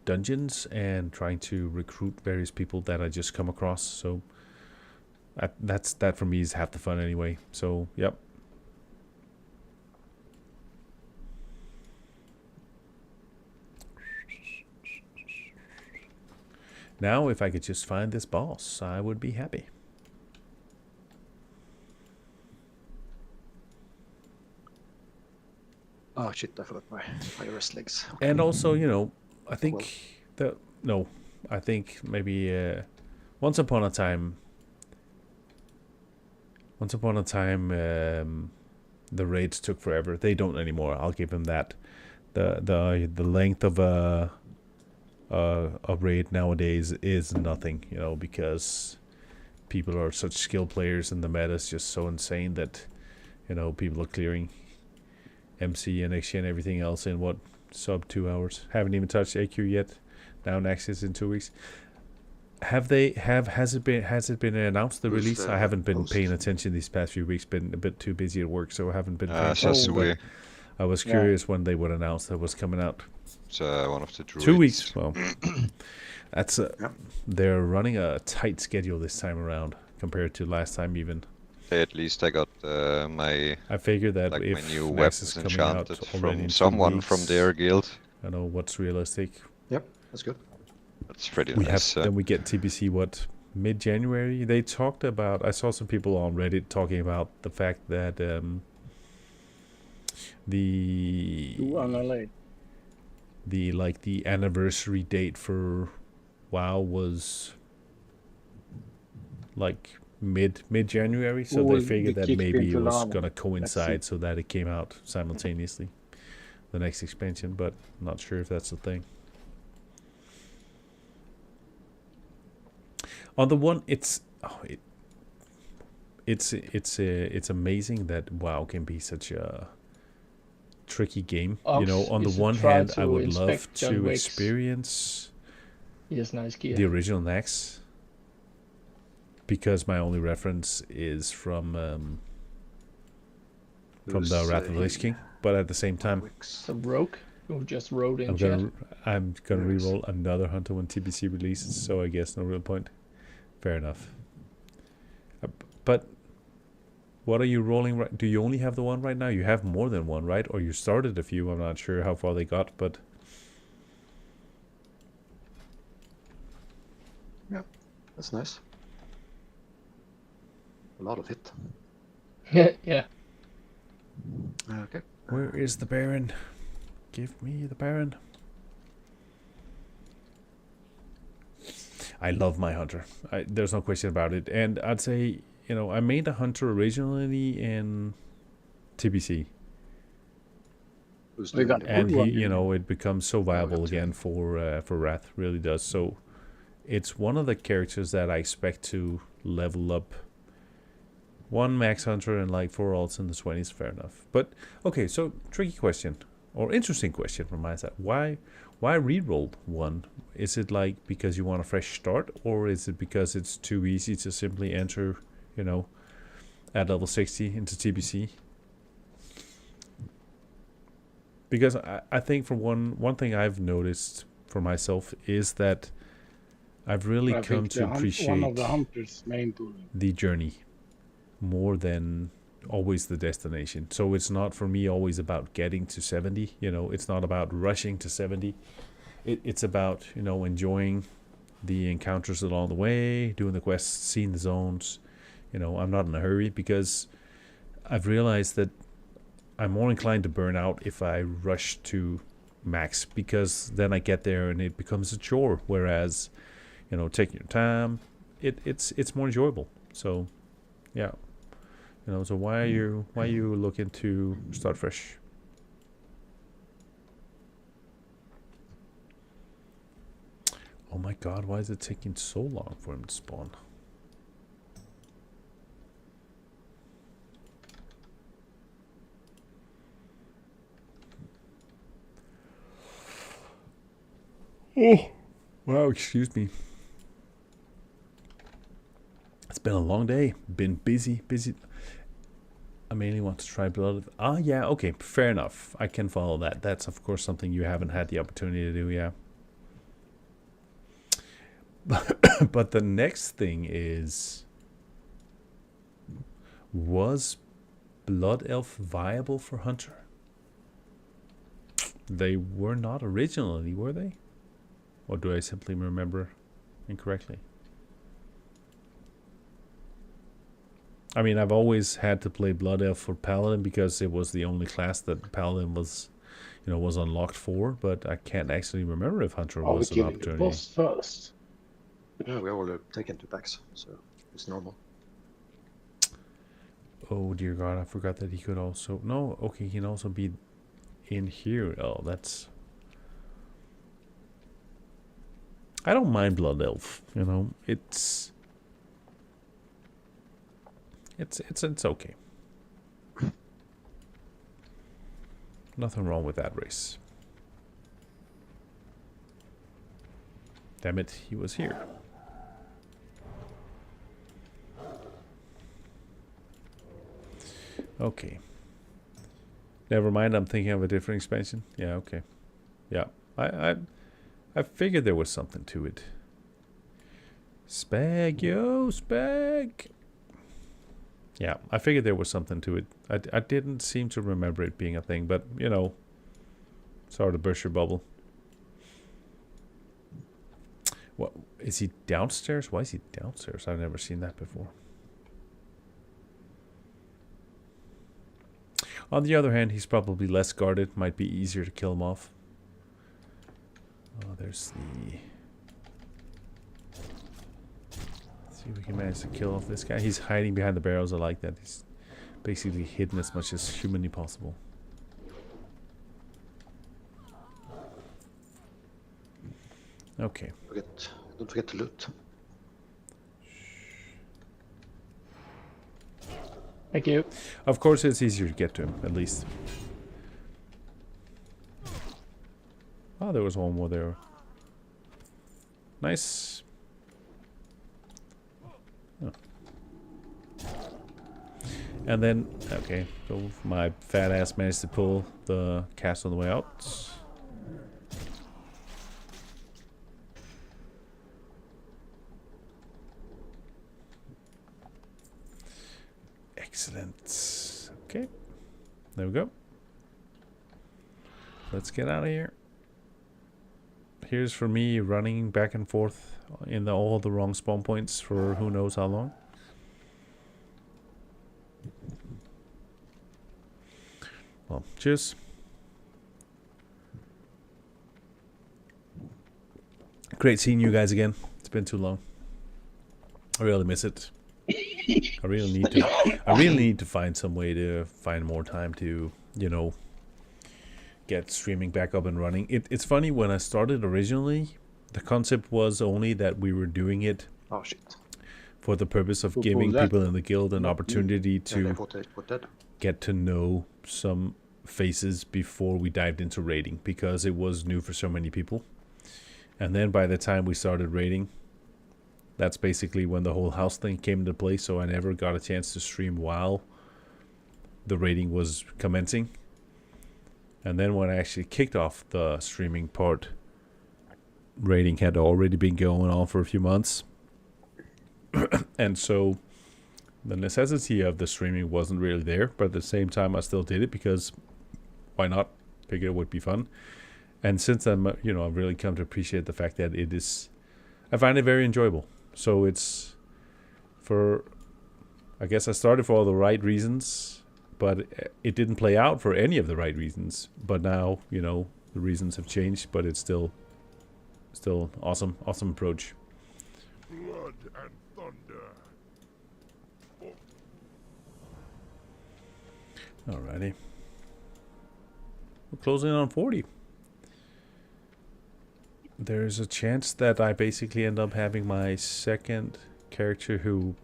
[SPEAKER 1] dungeons and trying to recruit various people that I just come across. So that for me is half the fun anyway. So yep. Now, if I could just find this boss, I would be happy.
[SPEAKER 5] Oh shit, I forgot my rest legs.
[SPEAKER 1] And also, I think I think maybe once upon a time, the raids took forever. They don't anymore. I'll give them that. The length of a raid nowadays is nothing, because people are such skilled players and the meta is just so insane that people are clearing MC and XG and everything else in sub 2 hours. Haven't even touched AQ yet. Now Nexus in 2 weeks. Has it been announced, the
[SPEAKER 5] Who's
[SPEAKER 1] release?
[SPEAKER 5] the
[SPEAKER 1] I haven't been
[SPEAKER 5] host?
[SPEAKER 1] paying attention these past few weeks. Been a bit too busy at work, so I haven't been paying attention.
[SPEAKER 3] Sasui,
[SPEAKER 1] But I was
[SPEAKER 2] Yeah.
[SPEAKER 1] curious when they would announce that was coming out.
[SPEAKER 3] it's one of the druids.
[SPEAKER 1] 2 weeks. Well, that's
[SPEAKER 5] Yeah.
[SPEAKER 1] they're running a tight schedule this time around compared to last time. Even
[SPEAKER 3] Hey, at least I got my
[SPEAKER 1] I figure that
[SPEAKER 3] my
[SPEAKER 1] if
[SPEAKER 3] new
[SPEAKER 1] Nexus
[SPEAKER 3] weapons
[SPEAKER 1] is coming out
[SPEAKER 3] enchanted
[SPEAKER 1] already in
[SPEAKER 3] from
[SPEAKER 1] 2
[SPEAKER 3] someone from
[SPEAKER 1] weeks,
[SPEAKER 3] their guild.
[SPEAKER 1] I know what's realistic.
[SPEAKER 5] Yep, that's good.
[SPEAKER 3] That's pretty
[SPEAKER 1] We
[SPEAKER 3] nice.
[SPEAKER 1] have then we get TBC mid-January. They talked about. I saw some people on Reddit talking about the fact that
[SPEAKER 2] Ooh, I'm not late.
[SPEAKER 1] the anniversary date for WoW was like mid-January, so
[SPEAKER 2] Ooh,
[SPEAKER 1] they figured
[SPEAKER 2] the
[SPEAKER 1] that
[SPEAKER 2] kick
[SPEAKER 1] maybe
[SPEAKER 2] into
[SPEAKER 1] it was
[SPEAKER 2] lava.
[SPEAKER 1] gonna
[SPEAKER 2] Let's
[SPEAKER 1] coincide
[SPEAKER 2] see.
[SPEAKER 1] so that it came out simultaneously, the next expansion. But I'm not sure if that's the thing. On the one, it's amazing that WoW can be such a tricky game.
[SPEAKER 4] Ox,
[SPEAKER 1] On the
[SPEAKER 4] you should
[SPEAKER 1] one
[SPEAKER 4] try
[SPEAKER 1] hand, I
[SPEAKER 4] to
[SPEAKER 1] would love
[SPEAKER 4] inspect John
[SPEAKER 1] to
[SPEAKER 4] Wick's.
[SPEAKER 1] experience
[SPEAKER 4] He has nice gear.
[SPEAKER 1] the original Nex, because my only reference is from the
[SPEAKER 5] Who's,
[SPEAKER 1] Wrath of the Lich King. But at the same time,
[SPEAKER 5] Wix.
[SPEAKER 4] The rogue who just rode in
[SPEAKER 1] I'm
[SPEAKER 4] chat.
[SPEAKER 1] gonna
[SPEAKER 5] Nice.
[SPEAKER 1] reroll another Hunter when TBC releases. So I guess no real point. Fair enough. But what are you rolling right? Do you only have the one right now? You have more than one, right? Or you started a few. I'm not sure how far they got, but
[SPEAKER 5] That's nice. A lot of it.
[SPEAKER 4] Yeah.
[SPEAKER 5] Okay.
[SPEAKER 1] where is the Baron? Give me the Baron. I love my Hunter. There's no question about it. And I'd say, I made a Hunter originally in TBC.
[SPEAKER 5] Who's
[SPEAKER 2] We
[SPEAKER 5] doing
[SPEAKER 2] got
[SPEAKER 5] the
[SPEAKER 1] And
[SPEAKER 2] Good
[SPEAKER 1] he,
[SPEAKER 2] one.
[SPEAKER 1] it becomes so viable
[SPEAKER 5] got two.
[SPEAKER 1] again for Wrath, really does. So it's one of the characters that I expect to level up 1 max hunter and like 4 alts in the 20s, fair enough. But okay, so tricky question or interesting question from my side. Why reroll 1? Is it like because you want a fresh start, or is it because it's too easy to simply enter, you know, at level 60 into TBC? Because I think for one thing I've noticed for myself is that I've really
[SPEAKER 2] I
[SPEAKER 1] come
[SPEAKER 2] think
[SPEAKER 1] to
[SPEAKER 2] one of
[SPEAKER 1] appreciate
[SPEAKER 2] the hunters' main tool.
[SPEAKER 1] the journey more than always the destination. So it's not for me always about getting to 70, you know, it's not about rushing to 70. It's about, you know, enjoying the encounters along the way, doing the quests, seeing the zones. You know, I'm not in a hurry because I've realized that I'm more inclined to burn out if I rush to max, because then I get there and it becomes a chore. Whereas, you know, taking your time, it's more enjoyable. So, yeah, you know. So why are you looking to start fresh? Oh my God, why is it taking so long for him to spawn? Oh, wow, excuse me. It's been a long day. Been busy. I mainly want to try blood. Ah, yeah, okay, fair enough. I can follow that. That's, of course, something you haven't had the opportunity to do, yeah. But the next thing is, was Blood Elf viable for Hunter? They were not originally, were they? Or do I simply remember incorrectly? I mean, I've always had to play Blood Elf for Paladin because it was the only class that Paladin was, you know, was unlocked for. But I can't actually remember if Hunter
[SPEAKER 2] Are we
[SPEAKER 1] was an
[SPEAKER 2] killing the
[SPEAKER 1] opportunity.
[SPEAKER 2] boss first?
[SPEAKER 5] Yeah, we all taken to packs, so it's normal.
[SPEAKER 1] Oh dear God, I forgot that he could also. No, okay, he can also be in here. Oh, that's. I don't mind Blood Elf. You know, it's okay. Nothing wrong with that race. Damn it, he was here. Okay. Never mind, I'm thinking of a different expansion. Yeah, okay. Yeah. I figured there was something to it. Spag, yo, Spag. Yeah, I figured there was something to it. I didn't seem to remember it being a thing, but, you know, sorry to burst your bubble. What, is he downstairs? Why is he downstairs? I've never seen that before. On the other hand, he's probably less guarded. Might be easier to kill him off. Oh, there's the... Let's see if we can manage to kill off this guy. He's hiding behind the barrels. I like that. He's basically hidden as much as humanly possible. Okay.
[SPEAKER 5] Don't forget to loot.
[SPEAKER 4] Thank you.
[SPEAKER 1] Of course, it's easier to get to him, at least. Oh, there was one more there. Nice. Oh. And then, okay, so my fat ass managed to pull the cast on the way out. Excellent. Okay, there we go. Let's get out of here. Here's for me running back and forth in all the wrong spawn points for who knows how long. Well, cheers. Great seeing you guys again. It's been too long. I really miss it. I really need to find some way to find more time to, you know, get streaming back up and running. It's funny, when I started originally, the concept was only that we were doing it
[SPEAKER 5] Oh shit.
[SPEAKER 1] for the purpose of
[SPEAKER 2] Who
[SPEAKER 1] giving
[SPEAKER 2] pulled that?
[SPEAKER 1] people in the guild an
[SPEAKER 2] Not me.
[SPEAKER 1] opportunity
[SPEAKER 5] Yeah, they
[SPEAKER 1] to
[SPEAKER 5] put that.
[SPEAKER 1] get to know some faces before we dived into raiding, because it was new for so many people. And then by the time we started raiding, that's basically when the whole house thing came into play, so I never got a chance to stream while the raiding was commencing. And then when I actually kicked off the streaming part, raiding had already been going on for a few months. And so the necessity of the streaming wasn't really there, but at the same time I still did it because why not? Figured it would be fun. And since then, I've really come to appreciate the fact that it is, I find it very enjoyable. So it's I guess I started for all the right reasons, but it didn't play out for any of the right reasons. But now, the reasons have changed, but it's still awesome approach.
[SPEAKER 6] Blood and thunder.
[SPEAKER 1] Alrighty. We're closing in on 40. There's a chance that I basically end up having my second character who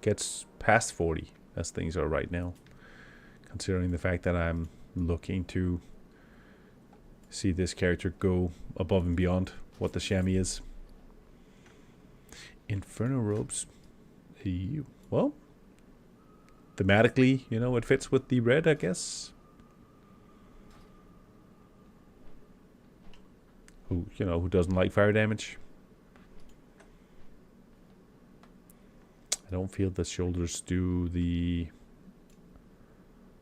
[SPEAKER 1] gets past 40, as things are right now. Considering the fact that I'm looking to see this character go above and beyond what the chamois is. Inferno robes. Well, thematically, it fits with the red, I guess. Who doesn't like fire damage? I don't feel the shoulders do the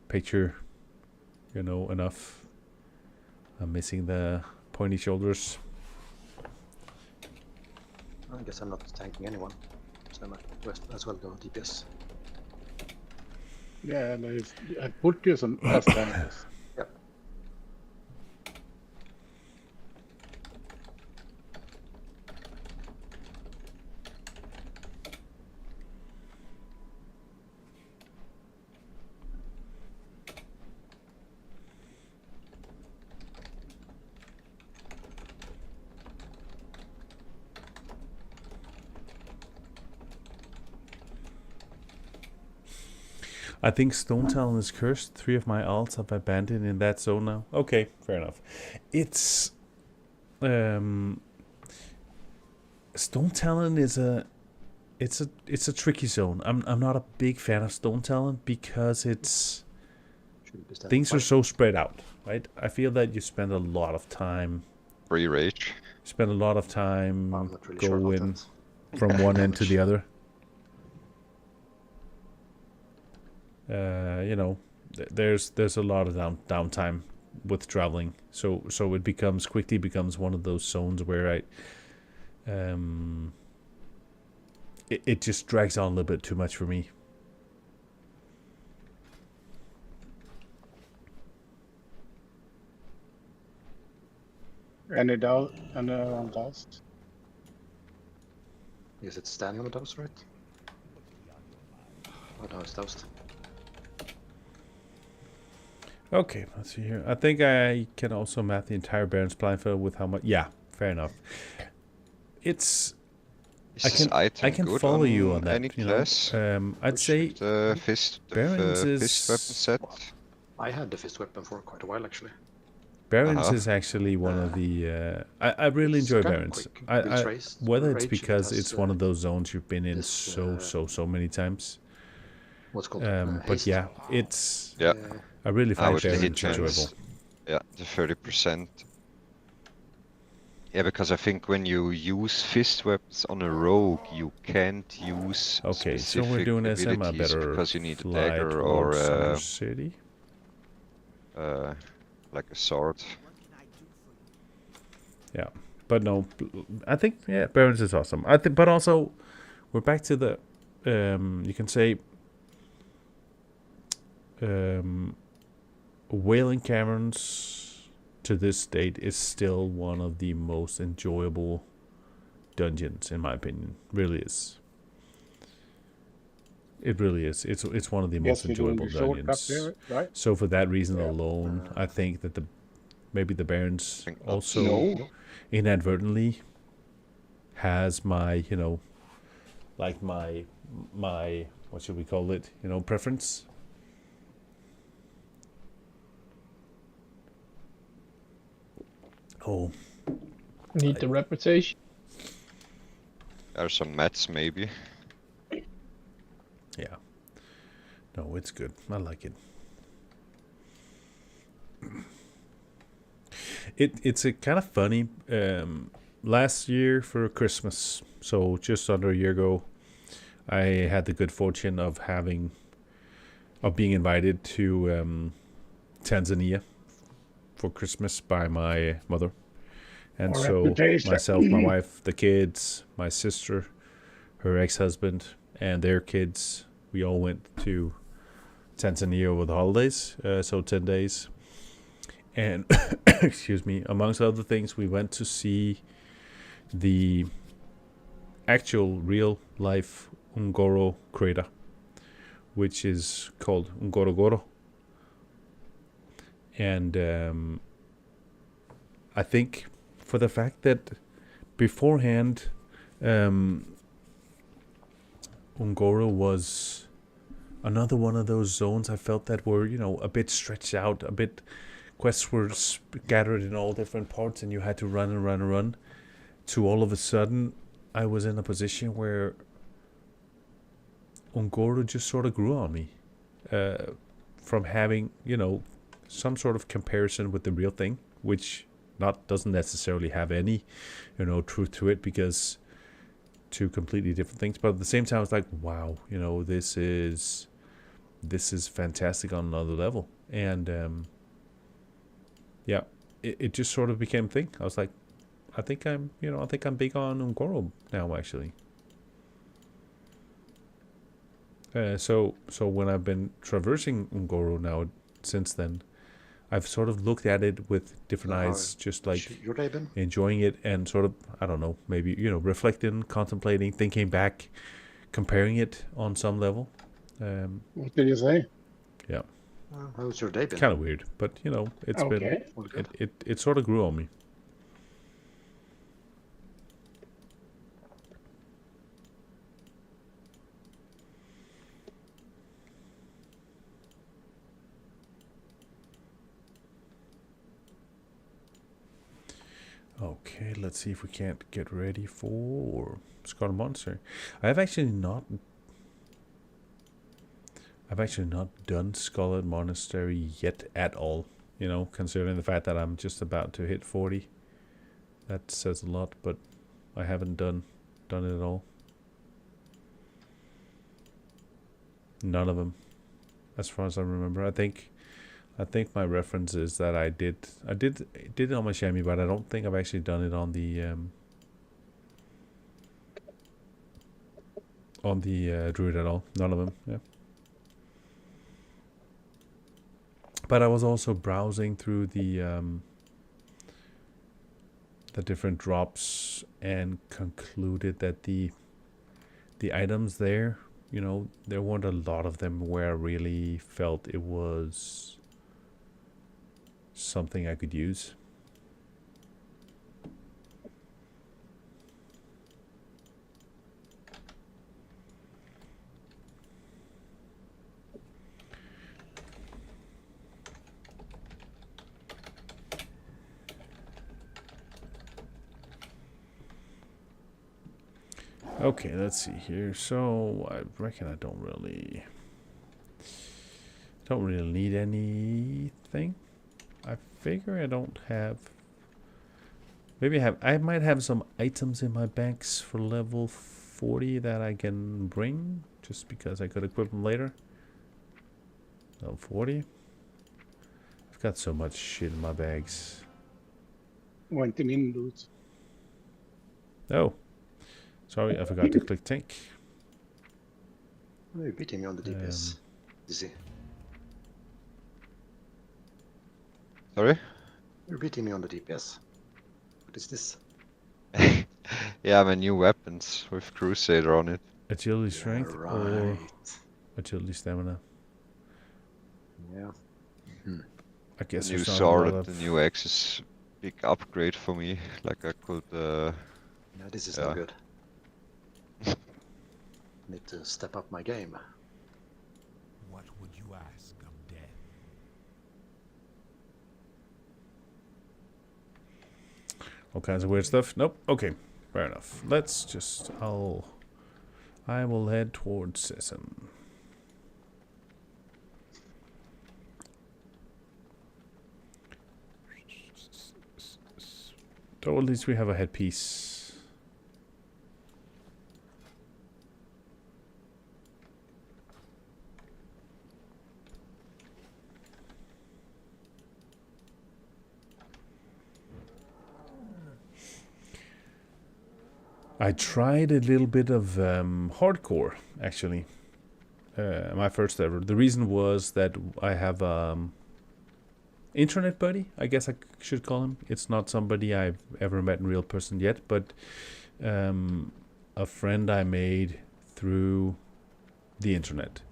[SPEAKER 1] picture, enough. I'm missing the pointy shoulders.
[SPEAKER 5] I guess I'm not tanking anyone, so I might as well go DPS.
[SPEAKER 2] Yeah, I put you some last time.
[SPEAKER 5] Yep.
[SPEAKER 1] I think Stone Talon is cursed. 3 of my alts have abandoned in that zone now. Okay, fair enough. It's Stone Talon is a tricky zone. I'm not a big fan of Stone Talon because it's things are so spread out, right? I feel that you spend a lot of time
[SPEAKER 3] Free rage.
[SPEAKER 1] spend a lot of time
[SPEAKER 5] I'm not really sure about
[SPEAKER 1] going
[SPEAKER 5] that.
[SPEAKER 1] from one end to the other. There's a lot of downtime with traveling, so it quickly becomes one of those zones where it just drags on a little bit too much for me.
[SPEAKER 2] Any doubt? And on dust?
[SPEAKER 5] Is it standing on the dust, right? Oh no, it's dust.
[SPEAKER 1] Okay, let's see here. I think I can also map the entire Baron's blindfold with how much. Yeah, fair enough.
[SPEAKER 3] Is
[SPEAKER 1] I
[SPEAKER 3] this item
[SPEAKER 1] can
[SPEAKER 3] good
[SPEAKER 1] follow you on that.
[SPEAKER 3] Any class?
[SPEAKER 1] I'd say
[SPEAKER 3] The fist
[SPEAKER 1] Barons
[SPEAKER 3] fist weapon
[SPEAKER 1] is
[SPEAKER 3] set.
[SPEAKER 5] I had the fist weapon for quite a while actually.
[SPEAKER 1] Barons is actually one of the. I really enjoy
[SPEAKER 5] It's kinda
[SPEAKER 1] Barons.
[SPEAKER 5] quick.
[SPEAKER 1] Whether it's
[SPEAKER 5] Rage,
[SPEAKER 1] because
[SPEAKER 5] it
[SPEAKER 1] it's
[SPEAKER 5] has,
[SPEAKER 1] one of those zones you've been in
[SPEAKER 5] this,
[SPEAKER 1] so many times.
[SPEAKER 5] What's called
[SPEAKER 1] But
[SPEAKER 5] haste.
[SPEAKER 1] yeah, it's.
[SPEAKER 3] Yeah.
[SPEAKER 1] I really find
[SPEAKER 3] with the hit
[SPEAKER 1] Barons enjoyable.
[SPEAKER 3] chance. Yeah, the 30%. Yeah, because I think when you use fist weapons on a rogue, you can't use
[SPEAKER 1] Okay, so we're
[SPEAKER 3] specific
[SPEAKER 1] doing SM. I
[SPEAKER 3] abilities
[SPEAKER 1] better
[SPEAKER 3] because you need a
[SPEAKER 1] fly
[SPEAKER 3] dagger or
[SPEAKER 1] towards Summer City.
[SPEAKER 3] like a sword.
[SPEAKER 1] Yeah, but no, I think Barons is awesome. I think, but also we're back to the you can say Wailing Caverns to this date is still one of the most enjoyable dungeons in my opinion. Really is. It really is. It's one of the most
[SPEAKER 2] Guess we're doing
[SPEAKER 1] enjoyable
[SPEAKER 2] the shortcut
[SPEAKER 1] dungeons.
[SPEAKER 2] there, right?
[SPEAKER 1] So for that reason
[SPEAKER 2] Yeah.
[SPEAKER 1] alone, I think that maybe the Barons
[SPEAKER 3] Think not.
[SPEAKER 1] also
[SPEAKER 2] No.
[SPEAKER 1] inadvertently has my like my what should we call it? You know, preference. Oh,
[SPEAKER 4] Need the reputation.
[SPEAKER 3] There's some mats maybe.
[SPEAKER 1] yeah. No, it's good. I like it. It's a kind of funny. Last year for Christmas, so just under a year ago, I had the good fortune of being invited to Tanzania for Christmas by my mother, and
[SPEAKER 2] Our
[SPEAKER 1] so
[SPEAKER 2] reputation.
[SPEAKER 1] myself, my wife, the kids, my sister, her ex-husband, and their kids, we all went to Tanzania over the holidays, so 10 days. And excuse me, amongst other things, we went to see the actual real life Ngoro crater, which is called Ngorongoro. And I think for the fact that beforehand Ngoro was another one of those zones I felt that were, you know, a bit stretched out, a bit quests were scattered in all different parts and you had to run and run and run, to all of a sudden I was in a position where Ngoro just sort of grew on me, from having, you know, some sort of comparison with the real thing, which doesn't necessarily have any, you know, truth to it, because two completely different things. But at the same time, it's like, wow, you know, this is fantastic on another level. And yeah, it just sort of became a thing. I was like, I think I'm big on Ngoro now, actually. So when I've been traversing Ngoro now since then, I've sort of looked at it with different eyes, just like
[SPEAKER 5] Your day, Ben?
[SPEAKER 1] enjoying it and sort of, I don't know, maybe, you know, reflecting, contemplating, thinking back, comparing it on some level.
[SPEAKER 2] What did you say?
[SPEAKER 1] Yeah,
[SPEAKER 5] How's your day been?
[SPEAKER 1] kind of weird, but you know, it's been
[SPEAKER 2] Okay.
[SPEAKER 5] All good?
[SPEAKER 1] it sort of grew on me. Okay, let's see if we can't get ready for Scarlet Monster. I've actually not done Scarlet Monastery yet at all. You know, considering the fact that I'm just about to hit 40. That says a lot, but I haven't done it at all. None of them, as far as I remember. I think my reference is that I did it on my chamois, but I don't think I've actually done it on the druid at all. None of them. Yeah. But I was also browsing through the different drops and concluded that the items there, you know, there weren't a lot of them where I really felt it was something I could use. Okay, let's see here. So I reckon I don't really need anything. I figure I don't have. Maybe I might have some items in my banks for level 40 that I can bring, just because I could equip them later. Level 40. I've got so much shit in my bags.
[SPEAKER 2] Went in loot.
[SPEAKER 1] Oh, sorry, I forgot to click tank.
[SPEAKER 5] Oh, you're beating me on the DPS. Dizzy.
[SPEAKER 3] Sorry?
[SPEAKER 5] You're beating me on the DPS. What is this?
[SPEAKER 3] Yeah, my new weapons with Crusader on it.
[SPEAKER 1] Agility strength
[SPEAKER 5] Yeah,
[SPEAKER 1] or
[SPEAKER 5] right.
[SPEAKER 1] agility stamina.
[SPEAKER 5] Yeah.
[SPEAKER 1] I guess
[SPEAKER 3] The new
[SPEAKER 1] there's not a lot
[SPEAKER 3] sword,
[SPEAKER 1] of-
[SPEAKER 3] the new axe is big upgrade for me. Like I could
[SPEAKER 5] Yeah, this is
[SPEAKER 3] Yeah.
[SPEAKER 5] not good. to step up my game.
[SPEAKER 6] What would you ask of death?
[SPEAKER 1] All kinds of weird stuff. Nope. Okay. Fair enough. Let's just. I will head towards Sesam. So at least we have a headpiece. I tried a little bit of hardcore, actually. My first ever. The reason was that I have internet buddy, I guess I should call him. It's not somebody I've ever met in real person yet, but a friend I made through the internet.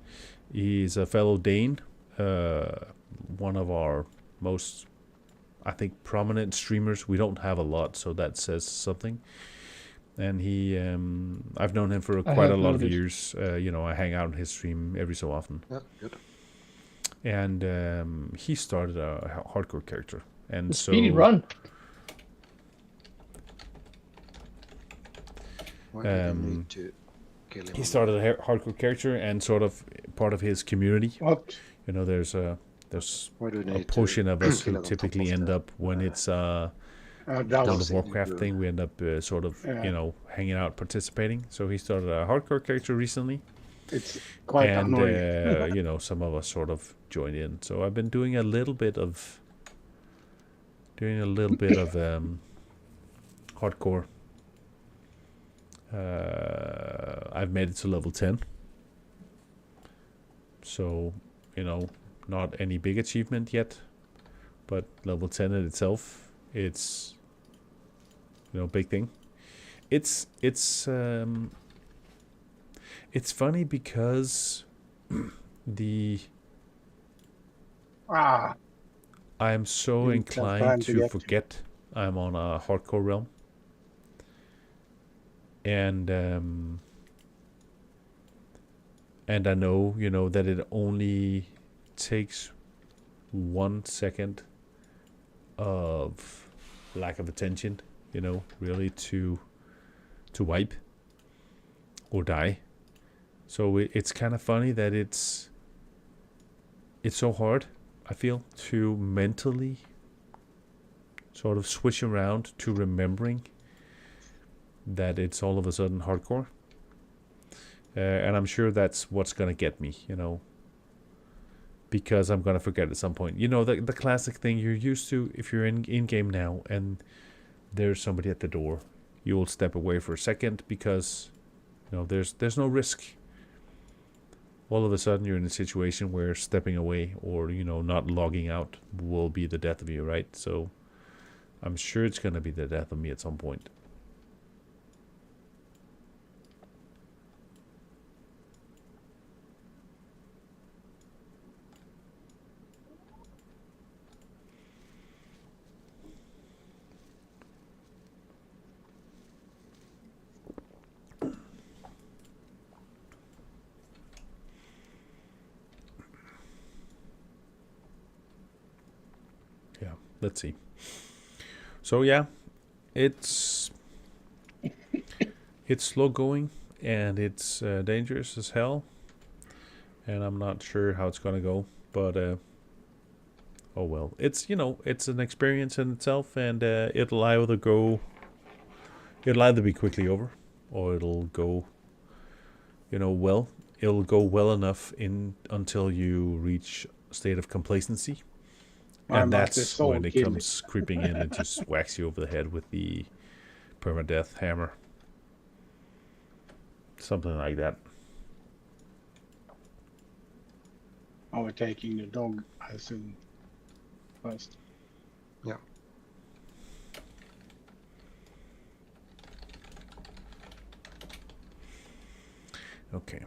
[SPEAKER 1] He's a fellow Dane, one of our most, I think, prominent streamers. We don't have a lot, so that says something. And he, I've known him for quite a lot of years. You know, I hang out on his stream every so often.
[SPEAKER 5] Yeah, good.
[SPEAKER 1] And he started a hardcore character, and so
[SPEAKER 4] Speedy run.
[SPEAKER 5] Why do you need to kill him?
[SPEAKER 1] he started a hardcore character, and sort of part of his community.
[SPEAKER 2] What?
[SPEAKER 1] You know, there's
[SPEAKER 5] Why do you
[SPEAKER 1] a
[SPEAKER 5] need
[SPEAKER 1] portion
[SPEAKER 5] to
[SPEAKER 1] of us
[SPEAKER 5] kill
[SPEAKER 1] who
[SPEAKER 5] on top
[SPEAKER 1] typically
[SPEAKER 5] of
[SPEAKER 1] end
[SPEAKER 5] the-
[SPEAKER 1] up when it's World
[SPEAKER 2] Dallas.
[SPEAKER 1] of Warcraft thing. We end up sort of
[SPEAKER 2] Yeah.
[SPEAKER 1] you know, hanging out, participating. So he started a hardcore character recently,
[SPEAKER 2] It's quite
[SPEAKER 1] and
[SPEAKER 2] annoying.
[SPEAKER 1] you know, some of us sort of joined in. So I've been doing a little bit of hardcore. I've made it to level 10. So, you know, not any big achievement yet, but level 10 in itself, it's, you know, big thing. It's funny because I'm so
[SPEAKER 2] Didn't have time
[SPEAKER 1] inclined
[SPEAKER 2] to
[SPEAKER 1] to
[SPEAKER 2] get to.
[SPEAKER 1] forget I'm on a hardcore realm. And I know, you know, that it only takes 1 second of lack of attention, you know, really to wipe or die. So it's kind of funny that it's so hard, I feel, to mentally sort of switch around to remembering that it's all of a sudden hardcore. And I'm sure that's what's going to get me, you know, because I'm going to forget at some point. You know, the classic thing you're used to if you're in game now and there's somebody at the door, you will step away for a second because, you know, there's no risk. All of a sudden you're in a situation where stepping away or, you know, not logging out will be the death of you, right? So I'm sure it's going to be the death of me at some point. Let's see. So yeah, it's slow going and it's dangerous as hell, and I'm not sure how it's gonna go, but oh well. It's, you know, it's an experience in itself, and it'll either be quickly over, or it'll go, you know, well. It'll go well enough until you reach a state of complacency. And that's when it comes creeping in and just whacks you over the head with the permadeath hammer. Something like that.
[SPEAKER 2] Overtaking the dog, I assume, first.
[SPEAKER 5] Yeah.
[SPEAKER 1] Okay.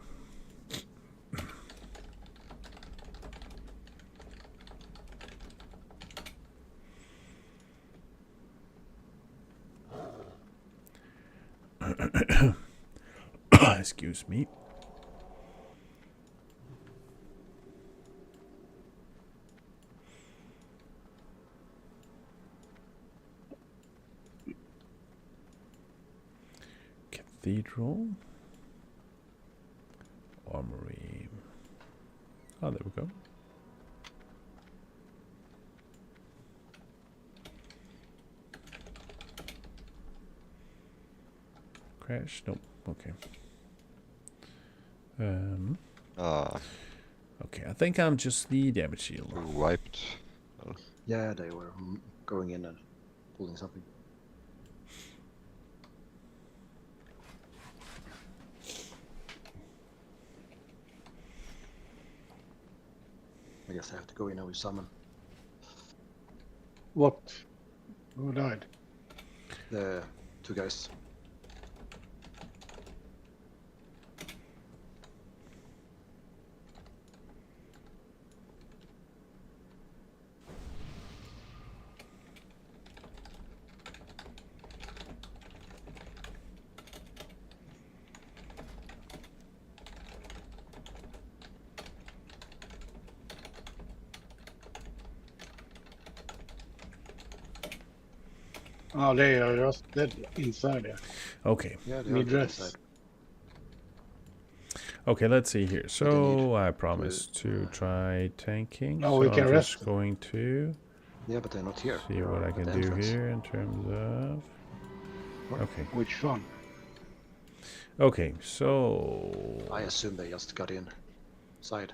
[SPEAKER 1] Excuse me. Cathedral. Armory. Oh, there we go. Crash? Nope. Okay. Okay, I think I'm just the damage shield.
[SPEAKER 3] We wiped.
[SPEAKER 5] Yeah, they were going in and pulling something. I guess I have to go in and we summon
[SPEAKER 2] What? Who died?
[SPEAKER 5] the 2 guys.
[SPEAKER 2] Oh, they are just dead inside there.
[SPEAKER 1] Okay.
[SPEAKER 5] Yeah, they
[SPEAKER 2] Mid-dress.
[SPEAKER 5] inside.
[SPEAKER 1] Okay, let's see here.
[SPEAKER 5] need
[SPEAKER 1] So I promised to try tanking.
[SPEAKER 2] Oh,
[SPEAKER 1] so
[SPEAKER 2] we can
[SPEAKER 1] I'm
[SPEAKER 2] rest.
[SPEAKER 1] just going to
[SPEAKER 5] Yeah, but they're not here.
[SPEAKER 1] see
[SPEAKER 5] They're
[SPEAKER 1] what I
[SPEAKER 5] at
[SPEAKER 1] can
[SPEAKER 5] the
[SPEAKER 1] do
[SPEAKER 5] entrance.
[SPEAKER 1] here in terms of. Okay.
[SPEAKER 2] Which one?
[SPEAKER 1] Okay, so
[SPEAKER 5] I assume they just got in. Side.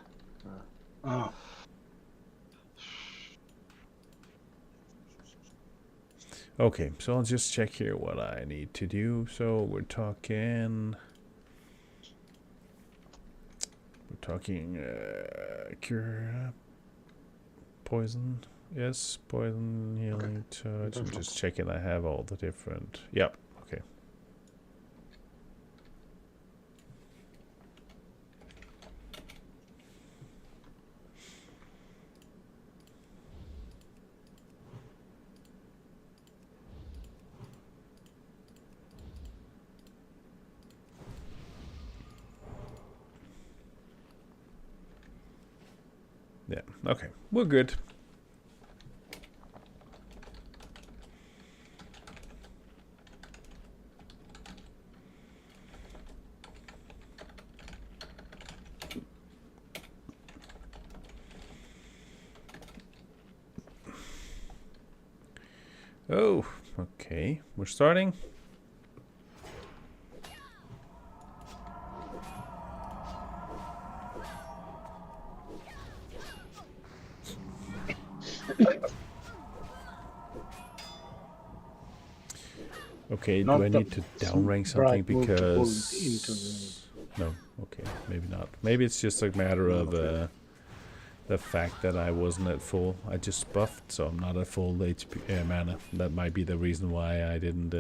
[SPEAKER 2] Ah,
[SPEAKER 1] okay, so I'll just check here what I need to do. So we're talking cure poison. Yes, poison, healing touch. I'm just checking I have all the different. Yep. Okay. Yeah. Okay. We're good. Oh, okay. We're starting. Okay,
[SPEAKER 2] Not
[SPEAKER 1] do I
[SPEAKER 2] the
[SPEAKER 1] need to downrank something
[SPEAKER 2] bright move to pull it
[SPEAKER 1] because... No, okay, maybe not. Maybe it's just a matter of the fact that I wasn't at full. I just buffed, so I'm not at full HP mana. That might be the reason why I didn't...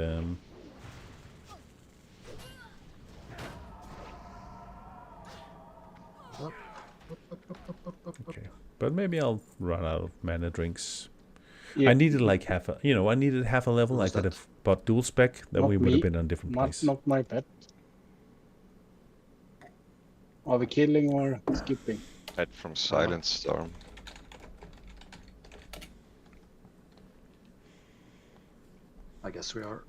[SPEAKER 1] Okay, but maybe I'll run out of mana drinks.
[SPEAKER 2] yeah,
[SPEAKER 1] I needed like half a... I needed half a level. I could have bought dual spec, then
[SPEAKER 2] Not
[SPEAKER 1] we would have
[SPEAKER 2] me.
[SPEAKER 1] been on different
[SPEAKER 2] not,
[SPEAKER 1] place.
[SPEAKER 2] not my pet. Are we killing or skipping?
[SPEAKER 3] Head from Silent Storm.
[SPEAKER 5] I guess we are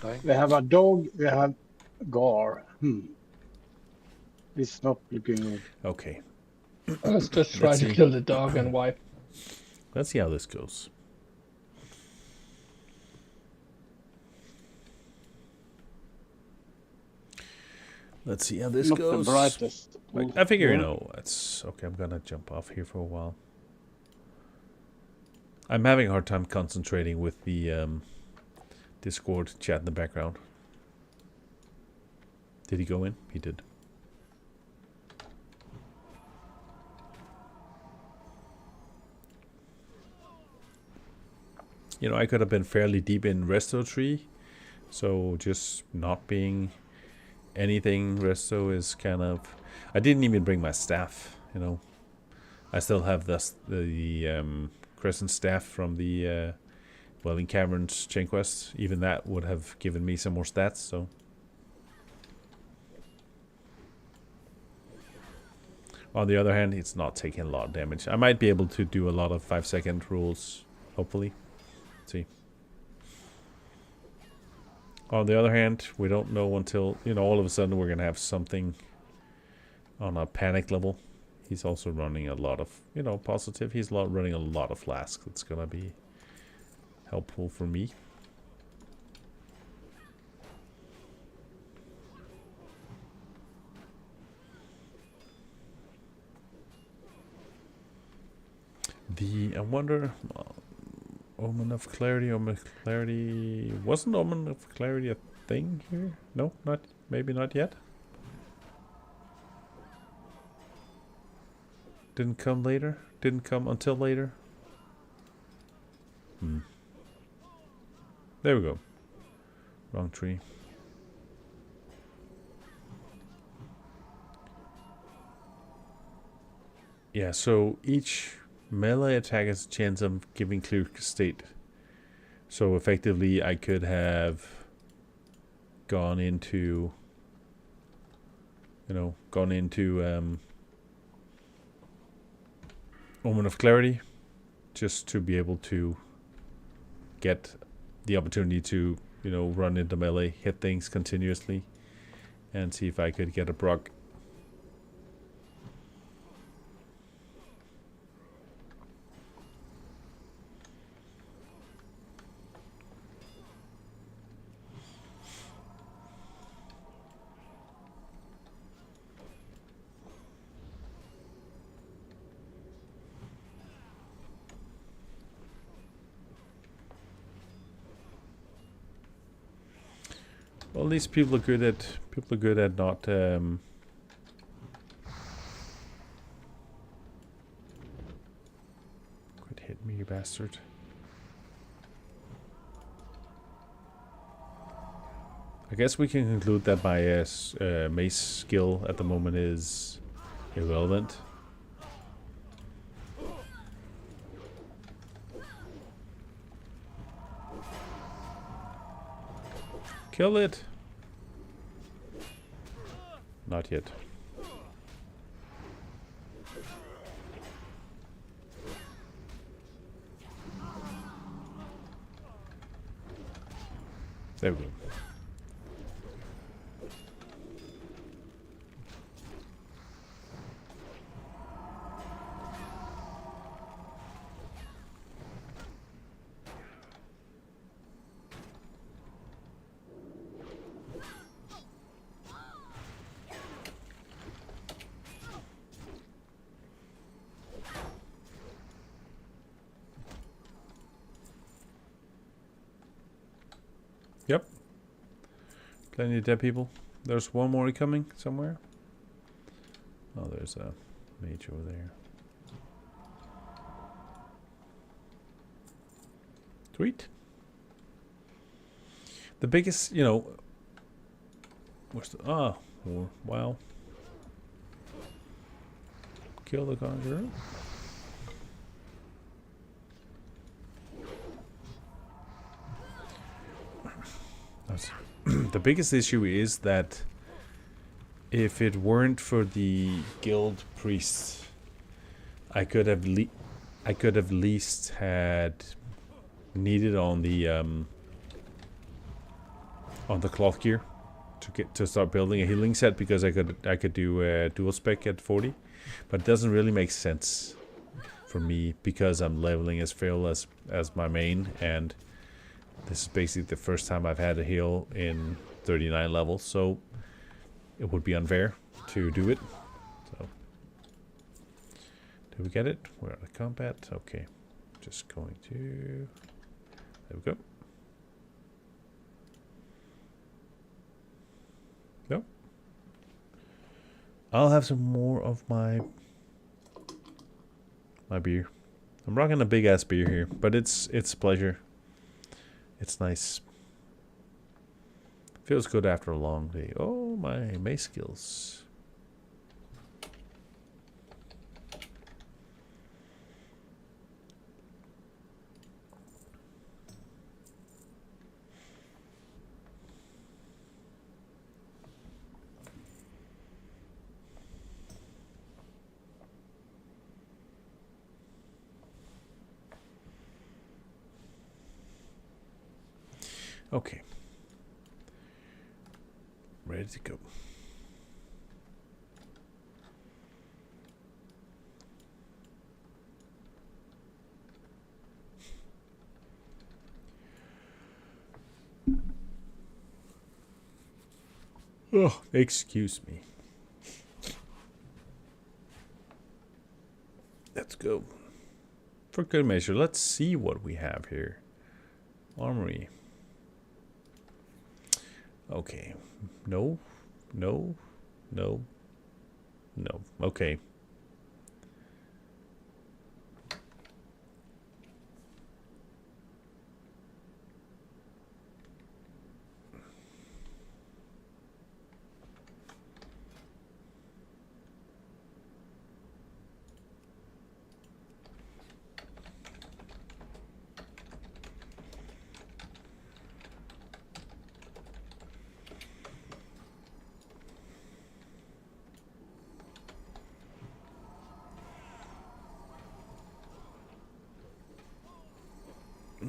[SPEAKER 5] dying.
[SPEAKER 2] We have a dog, we have Gar. It's not looking good.
[SPEAKER 1] Okay,
[SPEAKER 4] Let's just try
[SPEAKER 1] Let's
[SPEAKER 4] to
[SPEAKER 1] see.
[SPEAKER 4] kill the dog and wipe.
[SPEAKER 1] let's see how this goes. Let's see how this
[SPEAKER 2] Not
[SPEAKER 1] goes.
[SPEAKER 2] the brightest.
[SPEAKER 1] I figure,
[SPEAKER 2] Yeah.
[SPEAKER 1] it's okay. I'm gonna jump off here for a while. I'm having a hard time concentrating with the Discord chat in the background. Did he go in? He did. I could have been fairly deep in Resto Tree, so just not being anything Resto is kind of... I didn't even bring my staff, I still have the Crescent staff from the Welling Caverns chain quest. Even that would have given me some more stats, so... On the other hand, it's not taking a lot of damage. I might be able to do a lot of 5-second rules, hopefully. Let's see. On the other hand, we don't know until, all of a sudden we're going to have something on a panic level. He's also running a lot of, positive. He's running a lot of flasks. It's going to be helpful for me. I wonder, Omen of Clarity, wasn't Omen of Clarity a thing here? No, maybe not yet. Didn't come later? Didn't come until later? There we go. Wrong tree. Yeah, so each melee attack has a chance of giving clear state. So effectively I could have gone into Omen of Clarity just to be able to get the opportunity to, run into melee, hit things continuously, and see if I could get a proc. Well, at least people are good at not quit hit me, you bastard. I guess we can conclude that my mace skill at the moment is irrelevant. Kill it. Not yet. There we go. Yep. Plenty of dead people. There's one more coming somewhere. Oh, there's a mage over there. Sweet. The biggest, what's the, wow. Kill the conjurer. The biggest issue is that if it weren't for the guild priests, I could have least had needed on the cloth gear to start building a healing set, because I could do dual spec at 40, but it doesn't really make sense for me because I'm leveling as Phil as my main, and this is basically the first time I've had a heal in 39 levels, so it would be unfair to do it. So, did we get it? We're out of combat. Okay, just going to. There we go. Yep. I'll have some more of my beer. I'm rocking a big ass beer here, but it's a pleasure. It's nice. Feels good after a long day. Oh, my mace skills. Okay. ready to go. Oh, excuse me. Let's go. For good measure, let's see what we have here. Armory. Okay. No. No. No. No. Okay.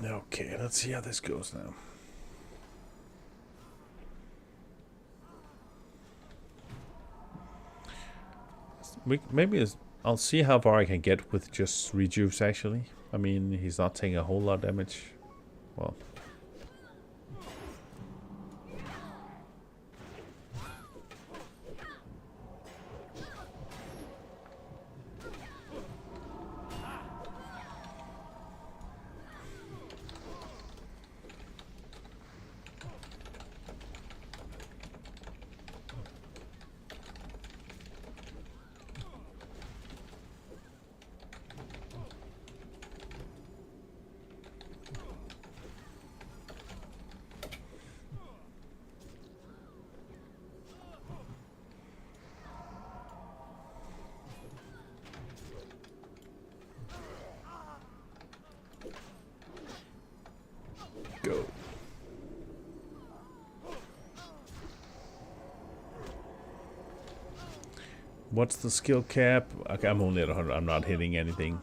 [SPEAKER 1] Okay, let's see how this goes now. Maybe I'll see how far I can get with just rejuves, actually. I mean, he's not taking a whole lot of damage. Well. Go. What's the skill cap? Okay, I'm only at 100. I'm not hitting anything.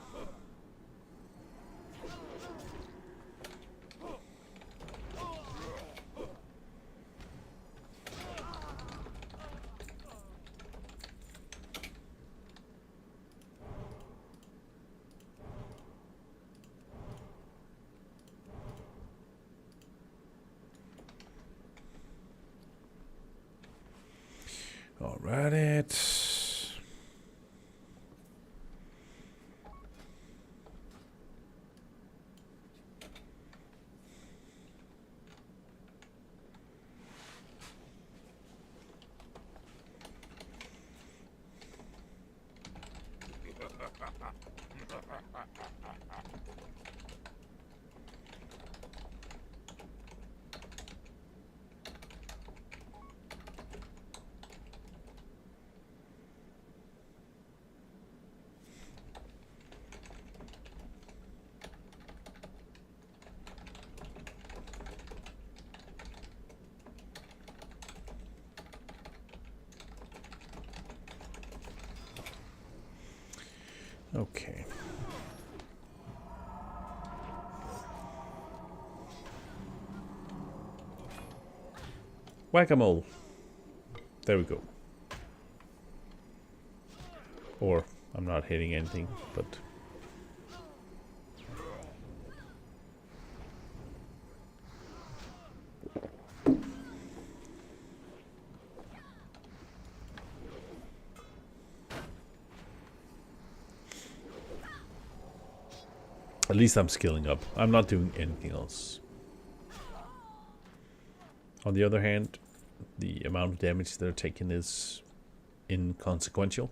[SPEAKER 1] Alright, it. Okay. Whack-a-mole. There we go. Or, I'm not hitting anything, but... At least I'm skilling up. I'm not doing anything else. On the other hand, the amount of damage they're taking is inconsequential.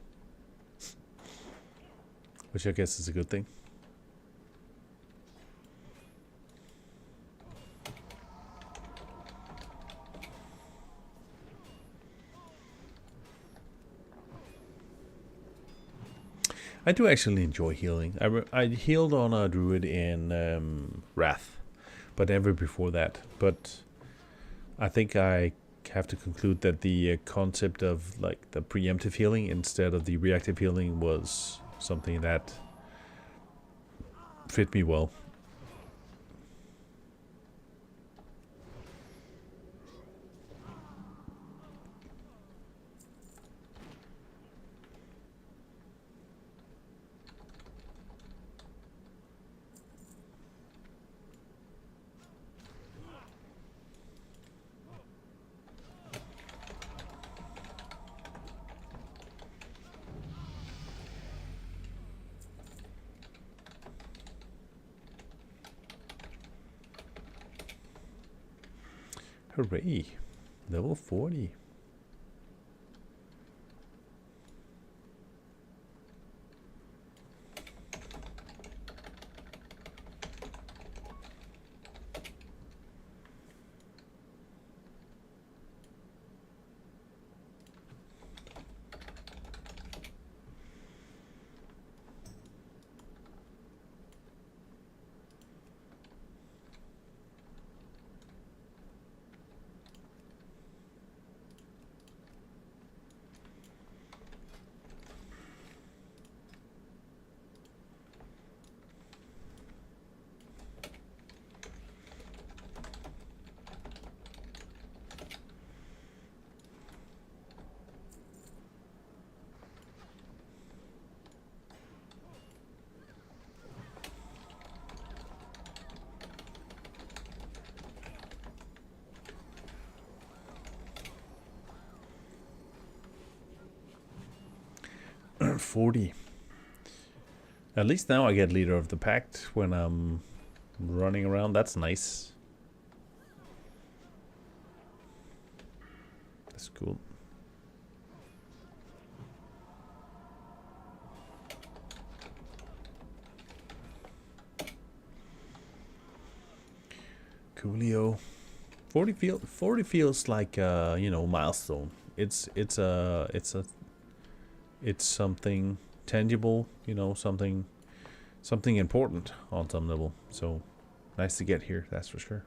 [SPEAKER 1] Which I guess is a good thing. I do actually enjoy healing. I healed on a druid in Wrath, but never before that. But I think I have to conclude that the concept of like the preemptive healing instead of the reactive healing was something that fit me well. Hooray! Level 40. $40. At least now I get leader of the pact when I'm running around. That's nice. That's cool. Coolio. 40 feels like you know, milestone. It's something tangible, you know, something important on some level. So nice to get here, that's for sure.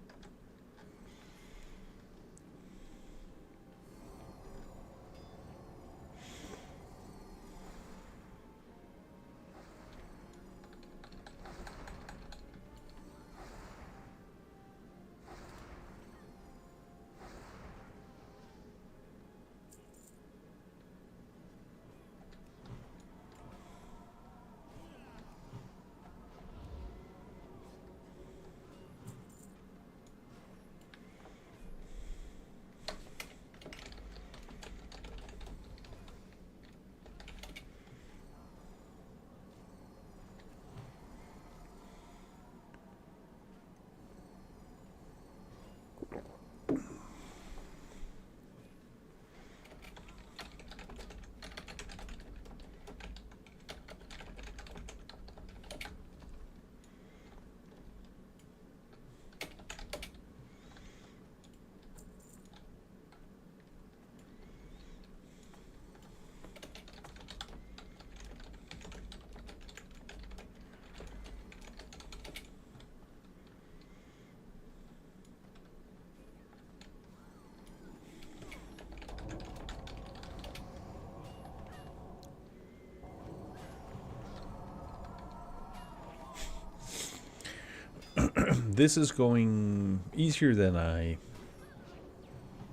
[SPEAKER 1] This is going easier than I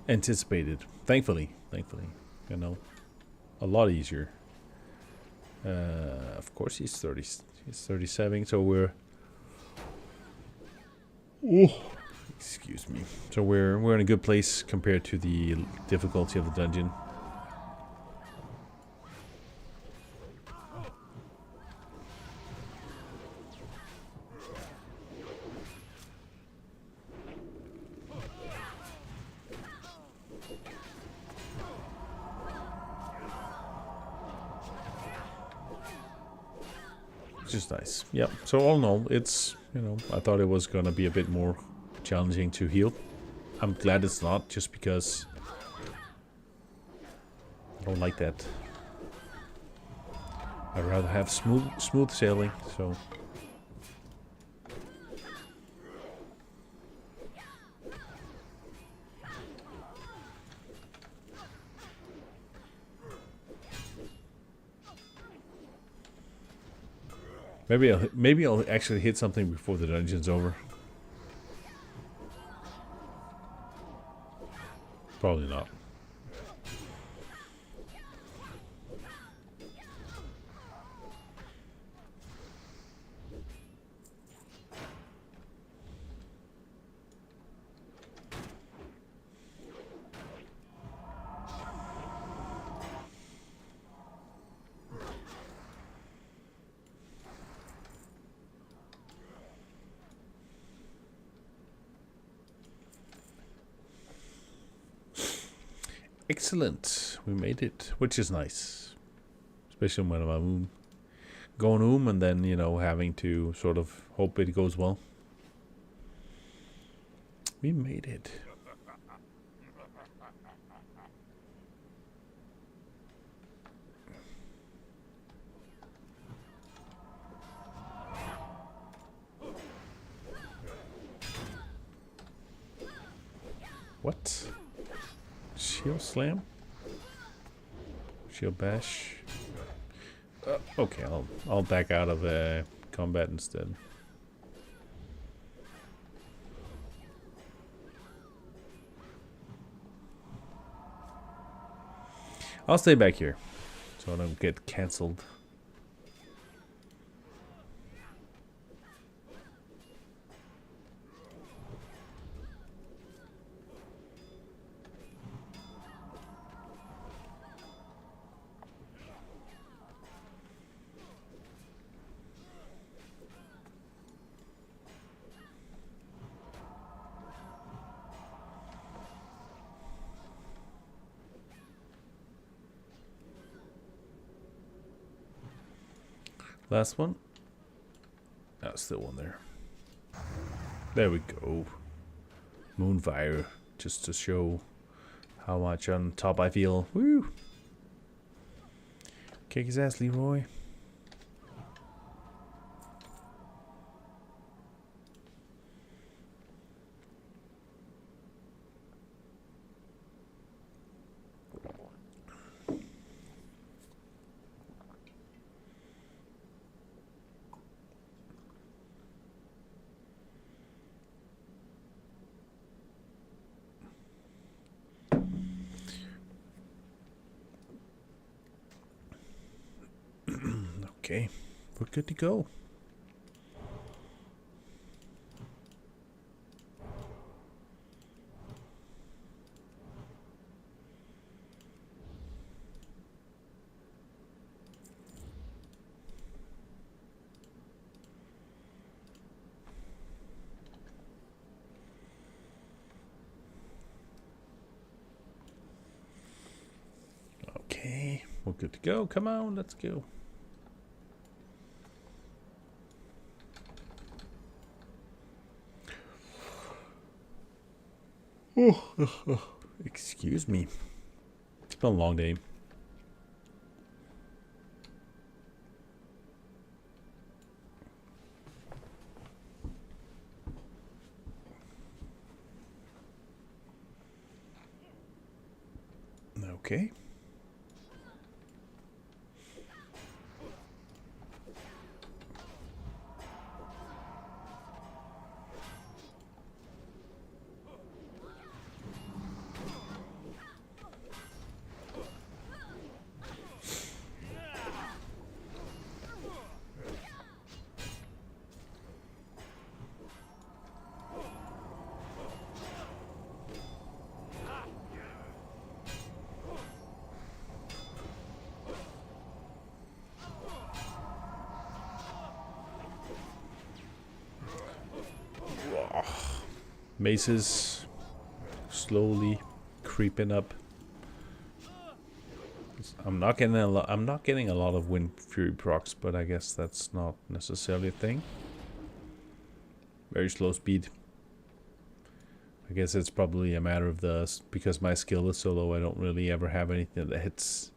[SPEAKER 1] anticipated. Thankfully, you know, a lot easier. Of course, he's 30. He's 37. So we're. Oh, excuse me. So we're in a good place compared to the difficulty of the dungeon. Just nice. Yep. So all in all, it's, you know, I thought it was gonna be a bit more challenging to heal. I'm glad it's not, just because I don't like that. I'd rather have smooth sailing. So maybe I'll actually hit something before the dungeon's over. Probably not. Excellent. We made it, which is nice. Especially when I'm going and then, you know, having to sort of hope it goes well. We made it. What? Shield slam? Shield bash? Okay, I'll back out of combat instead. I'll stay back here so I don't get cancelled. Last one. Oh, still one there. There we go. Moonfire, just to show how much on top I feel. Woo! Kick his ass, Leroy. Okay, we're good to go. Okay, we're good to go. Come on, let's go. Excuse me. It's been a long day. Okay. Maces slowly creeping up. I'm not getting a lot. I'm not getting a lot of Wind Fury procs, but I guess that's not necessarily a thing. Very slow speed. I guess it's probably a matter of because my skill is so low. I don't really ever have anything that hits.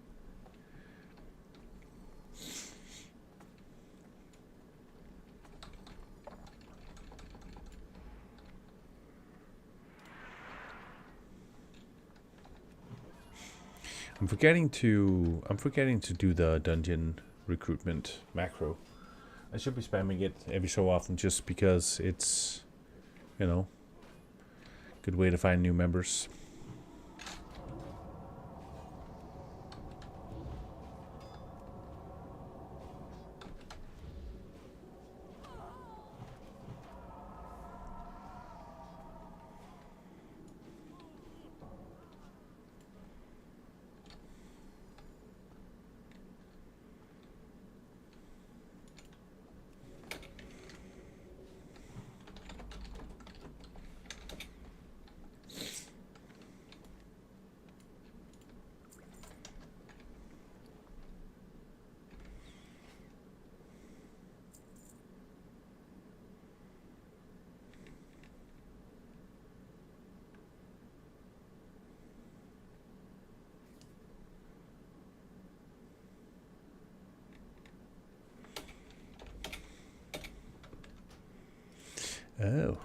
[SPEAKER 1] I'm forgetting to do the dungeon recruitment macro. I should be spamming it every so often just because it's, you know, good way to find new members. Oh.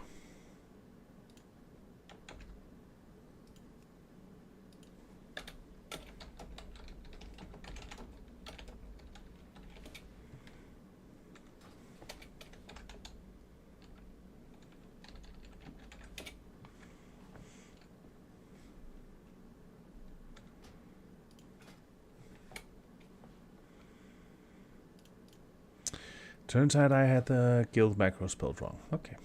[SPEAKER 1] Turns out I had the guild macro spelled wrong. Okay.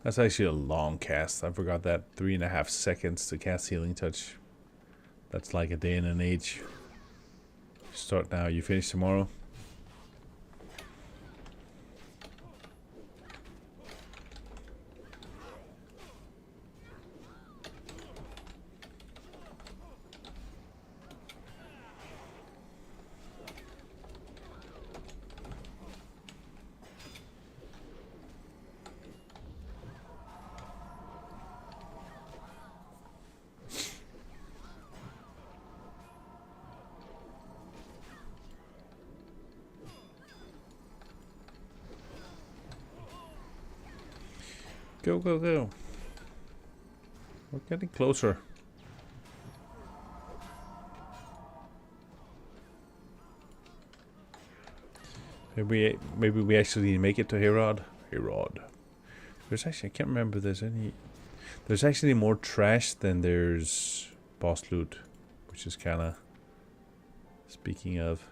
[SPEAKER 1] That's actually a long cast. I forgot that. 3.5 seconds to cast Healing Touch. That's like a day and an age. Start now, you finish tomorrow. Go, go, go. We're getting closer. Maybe we actually make it to Herod. Herod. There's actually, I can't remember if there's any... There's actually more trash than there's boss loot. Which is kind of... Speaking of...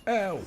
[SPEAKER 1] Ow!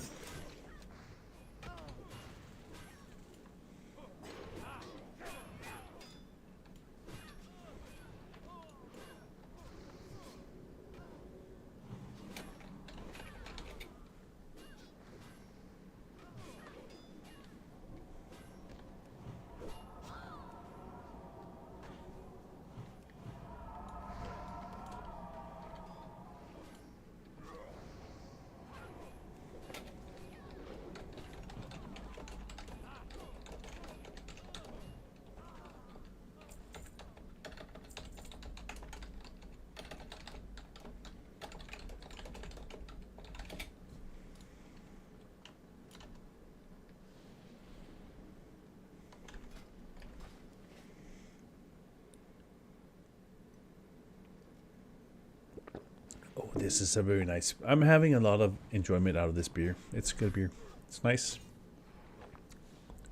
[SPEAKER 1] This is a very nice. I'm having a lot of enjoyment out of this beer. It's a good beer. It's nice.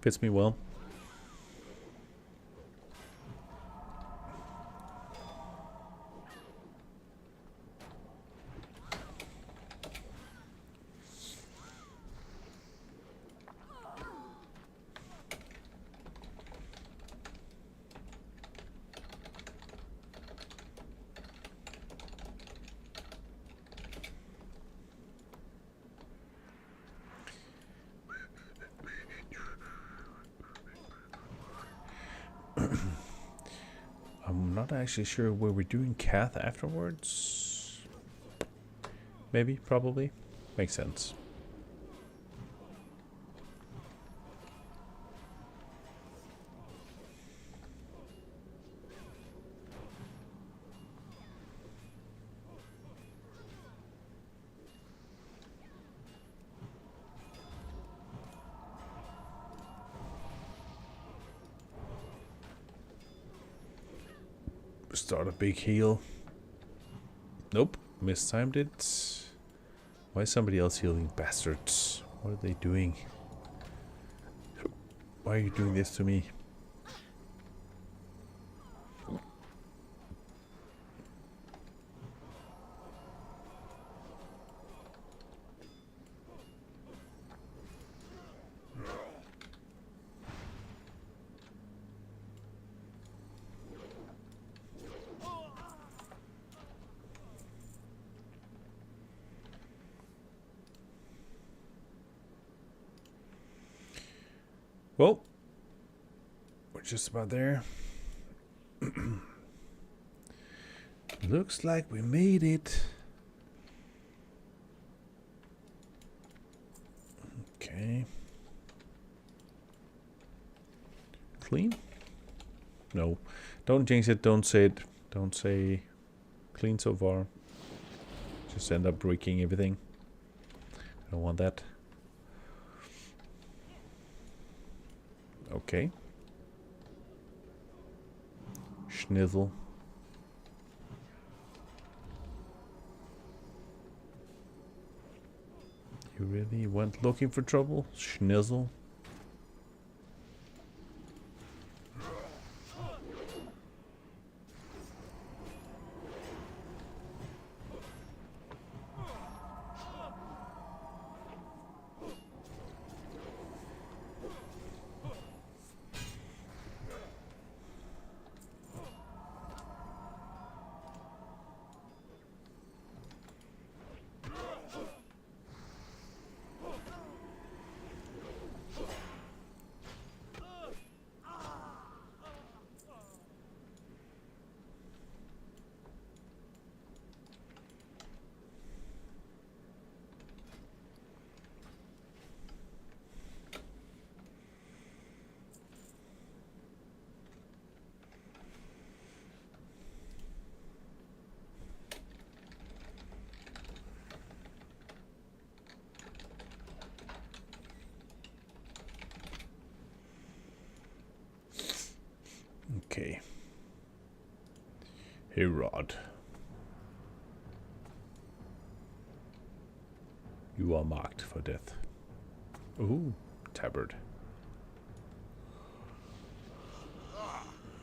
[SPEAKER 1] Fits me well. I'm not actually sure where we're doing Cath afterwards. Maybe, probably. Makes sense. Start a big heal. Nope, mistimed it. Why is somebody else healing? Bastards. What are they doing? Why are you doing this to me? Well, we're just about there. Looks like we made it. Okay. Clean? No. Don't jinx it, don't say it. Don't say clean so far. Just end up breaking everything. I don't want that. Okay. Schnizzle. You really went looking for trouble? Schnizzle. Okay. Hey, Rod. You are marked for death. Ooh, tabard.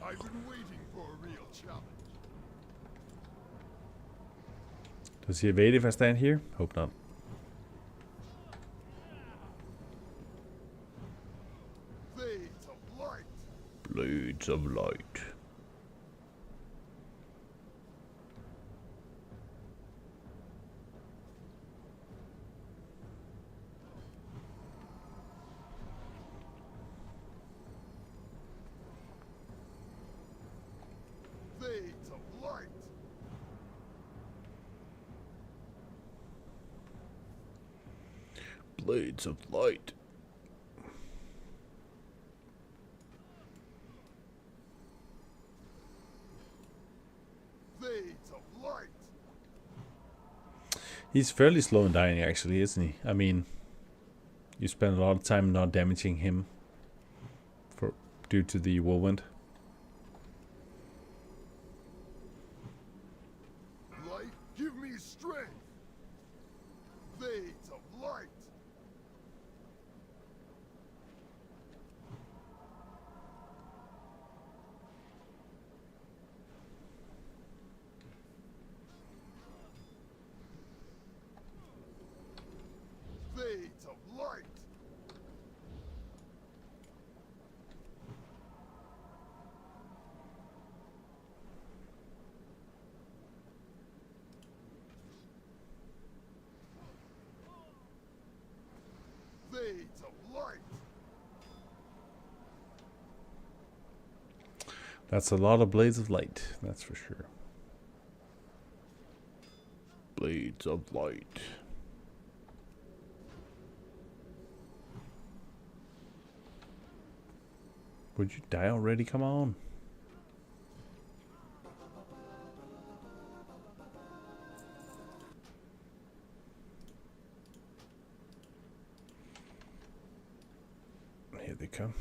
[SPEAKER 6] I've been waiting for a real challenge.
[SPEAKER 1] Does he evade if I stand here? Hope not.
[SPEAKER 6] Blades of light.
[SPEAKER 1] Blades of light.
[SPEAKER 6] Blades of light.
[SPEAKER 1] Blades of light.
[SPEAKER 6] Blades of light.
[SPEAKER 1] He's fairly slow in dying, actually, isn't he? I mean, you spend a lot of time not damaging him due to the whirlwind.
[SPEAKER 6] Light, give me strength. light. Blades of light.
[SPEAKER 1] That's a lot of blades of light, that's for sure. Blades of light. Would you die already? Come on. Here they come.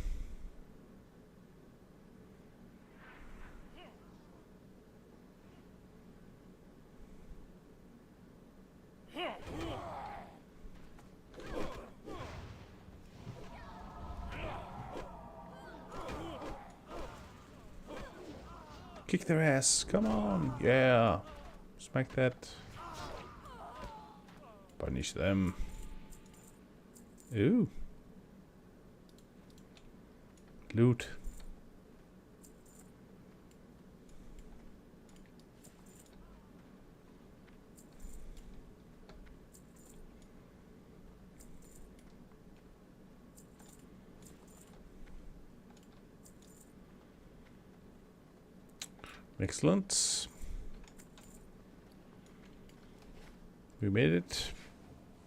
[SPEAKER 1] Kick their ass. Come on. Yeah. Smack that. Punish them. Ooh. Loot. Excellent. We made it.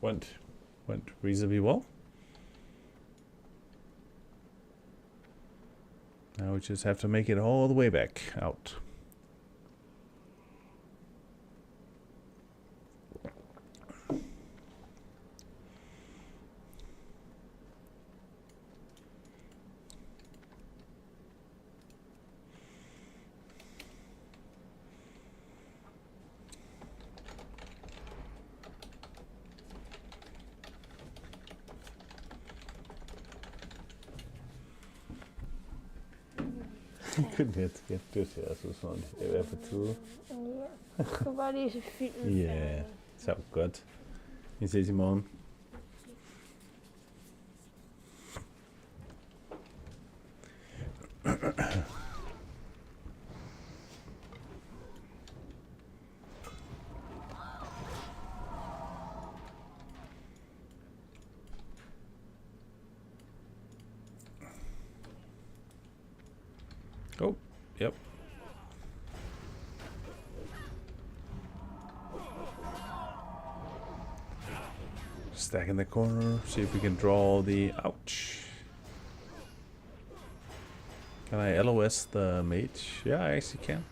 [SPEAKER 1] Went reasonably well. Now we just have to make it all the way back out. Jeg kunne helt skæft det til, altså sådan, det er i hvert fald tid.
[SPEAKER 7] Ja, jeg skal bare lige se filmen.
[SPEAKER 1] Ja, så godt. Vi ses i morgen. Oh, yep. Stack in the corner, see if we can draw the... Ouch. Can I LOS the mage? Yeah, I actually can.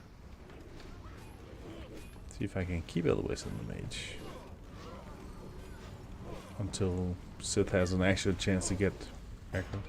[SPEAKER 1] See if I can keep LOS in the mage. Until Sith has an actual chance to get aggro.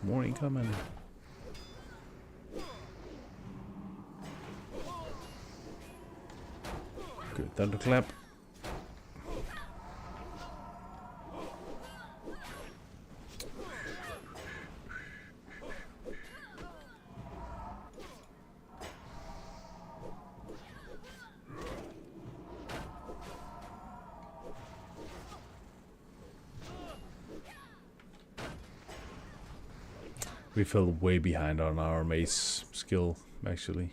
[SPEAKER 1] More incoming. Good thunderclap. We fell way behind on our mace skill, actually.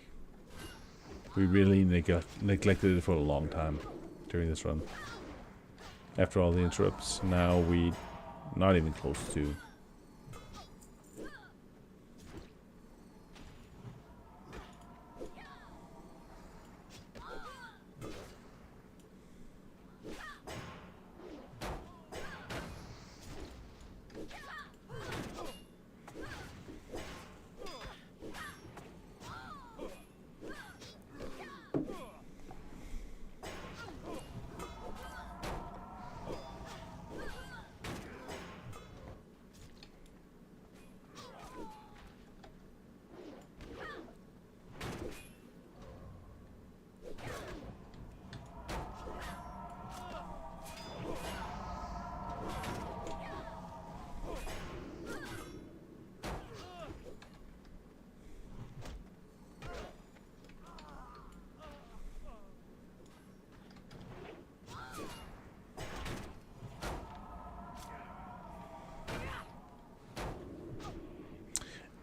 [SPEAKER 1] We really neglected it for a long time during this run. After all the interrupts, now we not even close to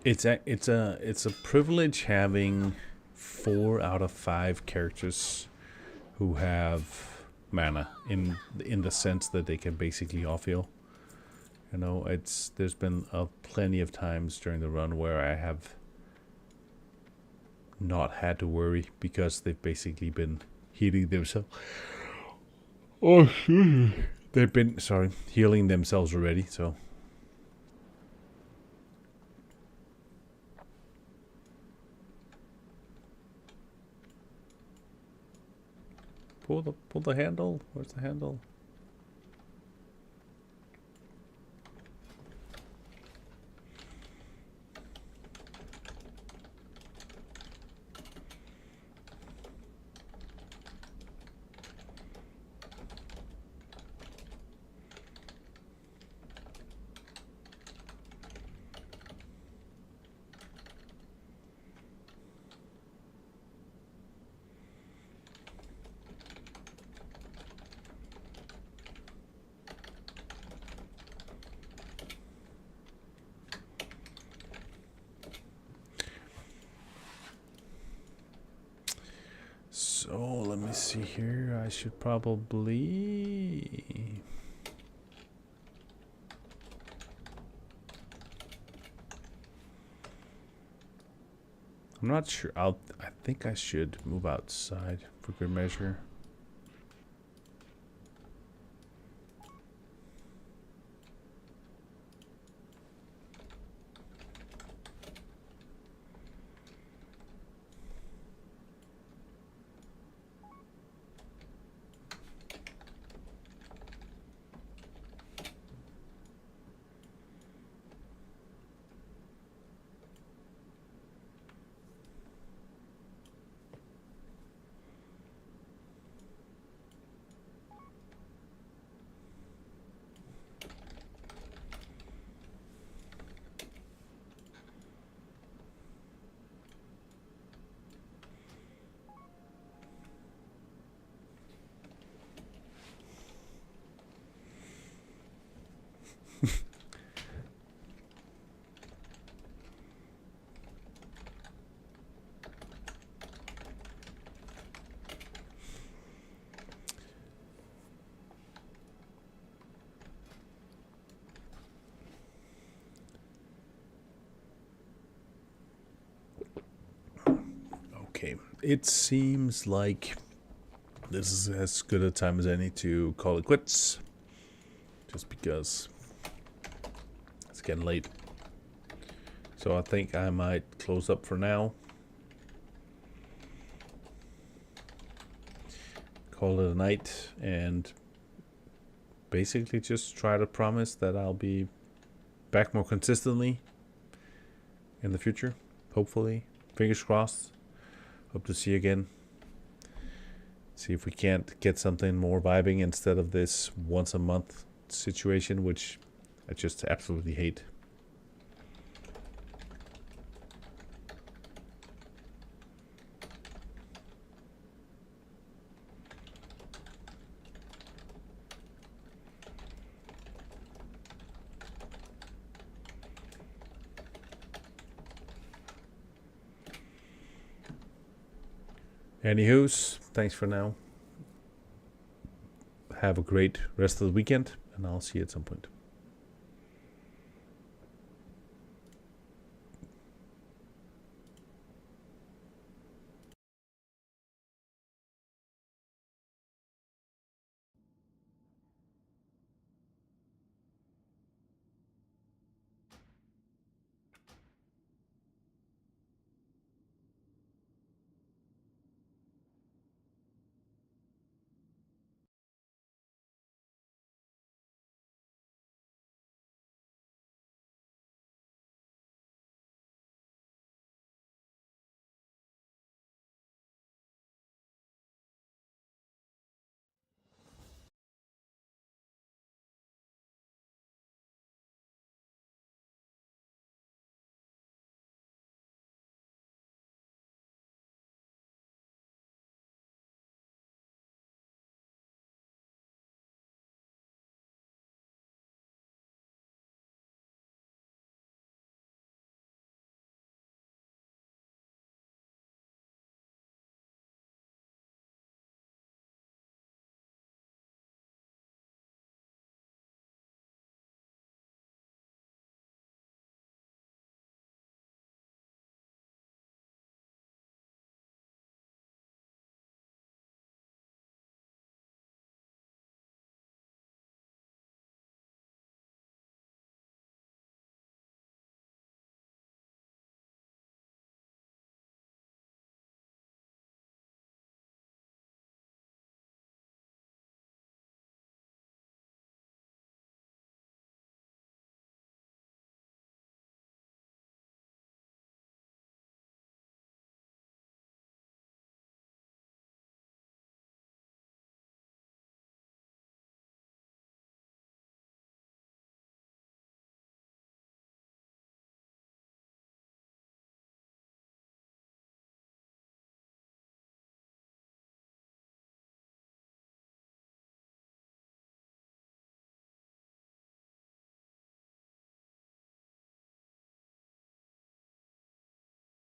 [SPEAKER 1] It's a privilege having 4 out of 5 characters who have mana in the sense that they can basically off-heal. You know, there's been plenty of times during the run where I have not had to worry because they've basically been healing themselves. Oh, excuse me. They've been healing themselves already. So pull the handle. Where's the handle? So let me see here. I should probably. I'm not sure. I think I should move outside for good measure. Okay, it seems like this is as good a time as any to call it quits. Just because it's getting late. So I think I might close up for now. Call it a night and basically just try to promise that I'll be back more consistently in the future. Hopefully. Fingers crossed. Hope to see you again. See if we can't get something more vibing instead of this once a month situation, which I just absolutely hate. Anywho's, thanks for now. Have a great rest of the weekend, and I'll see you at some point.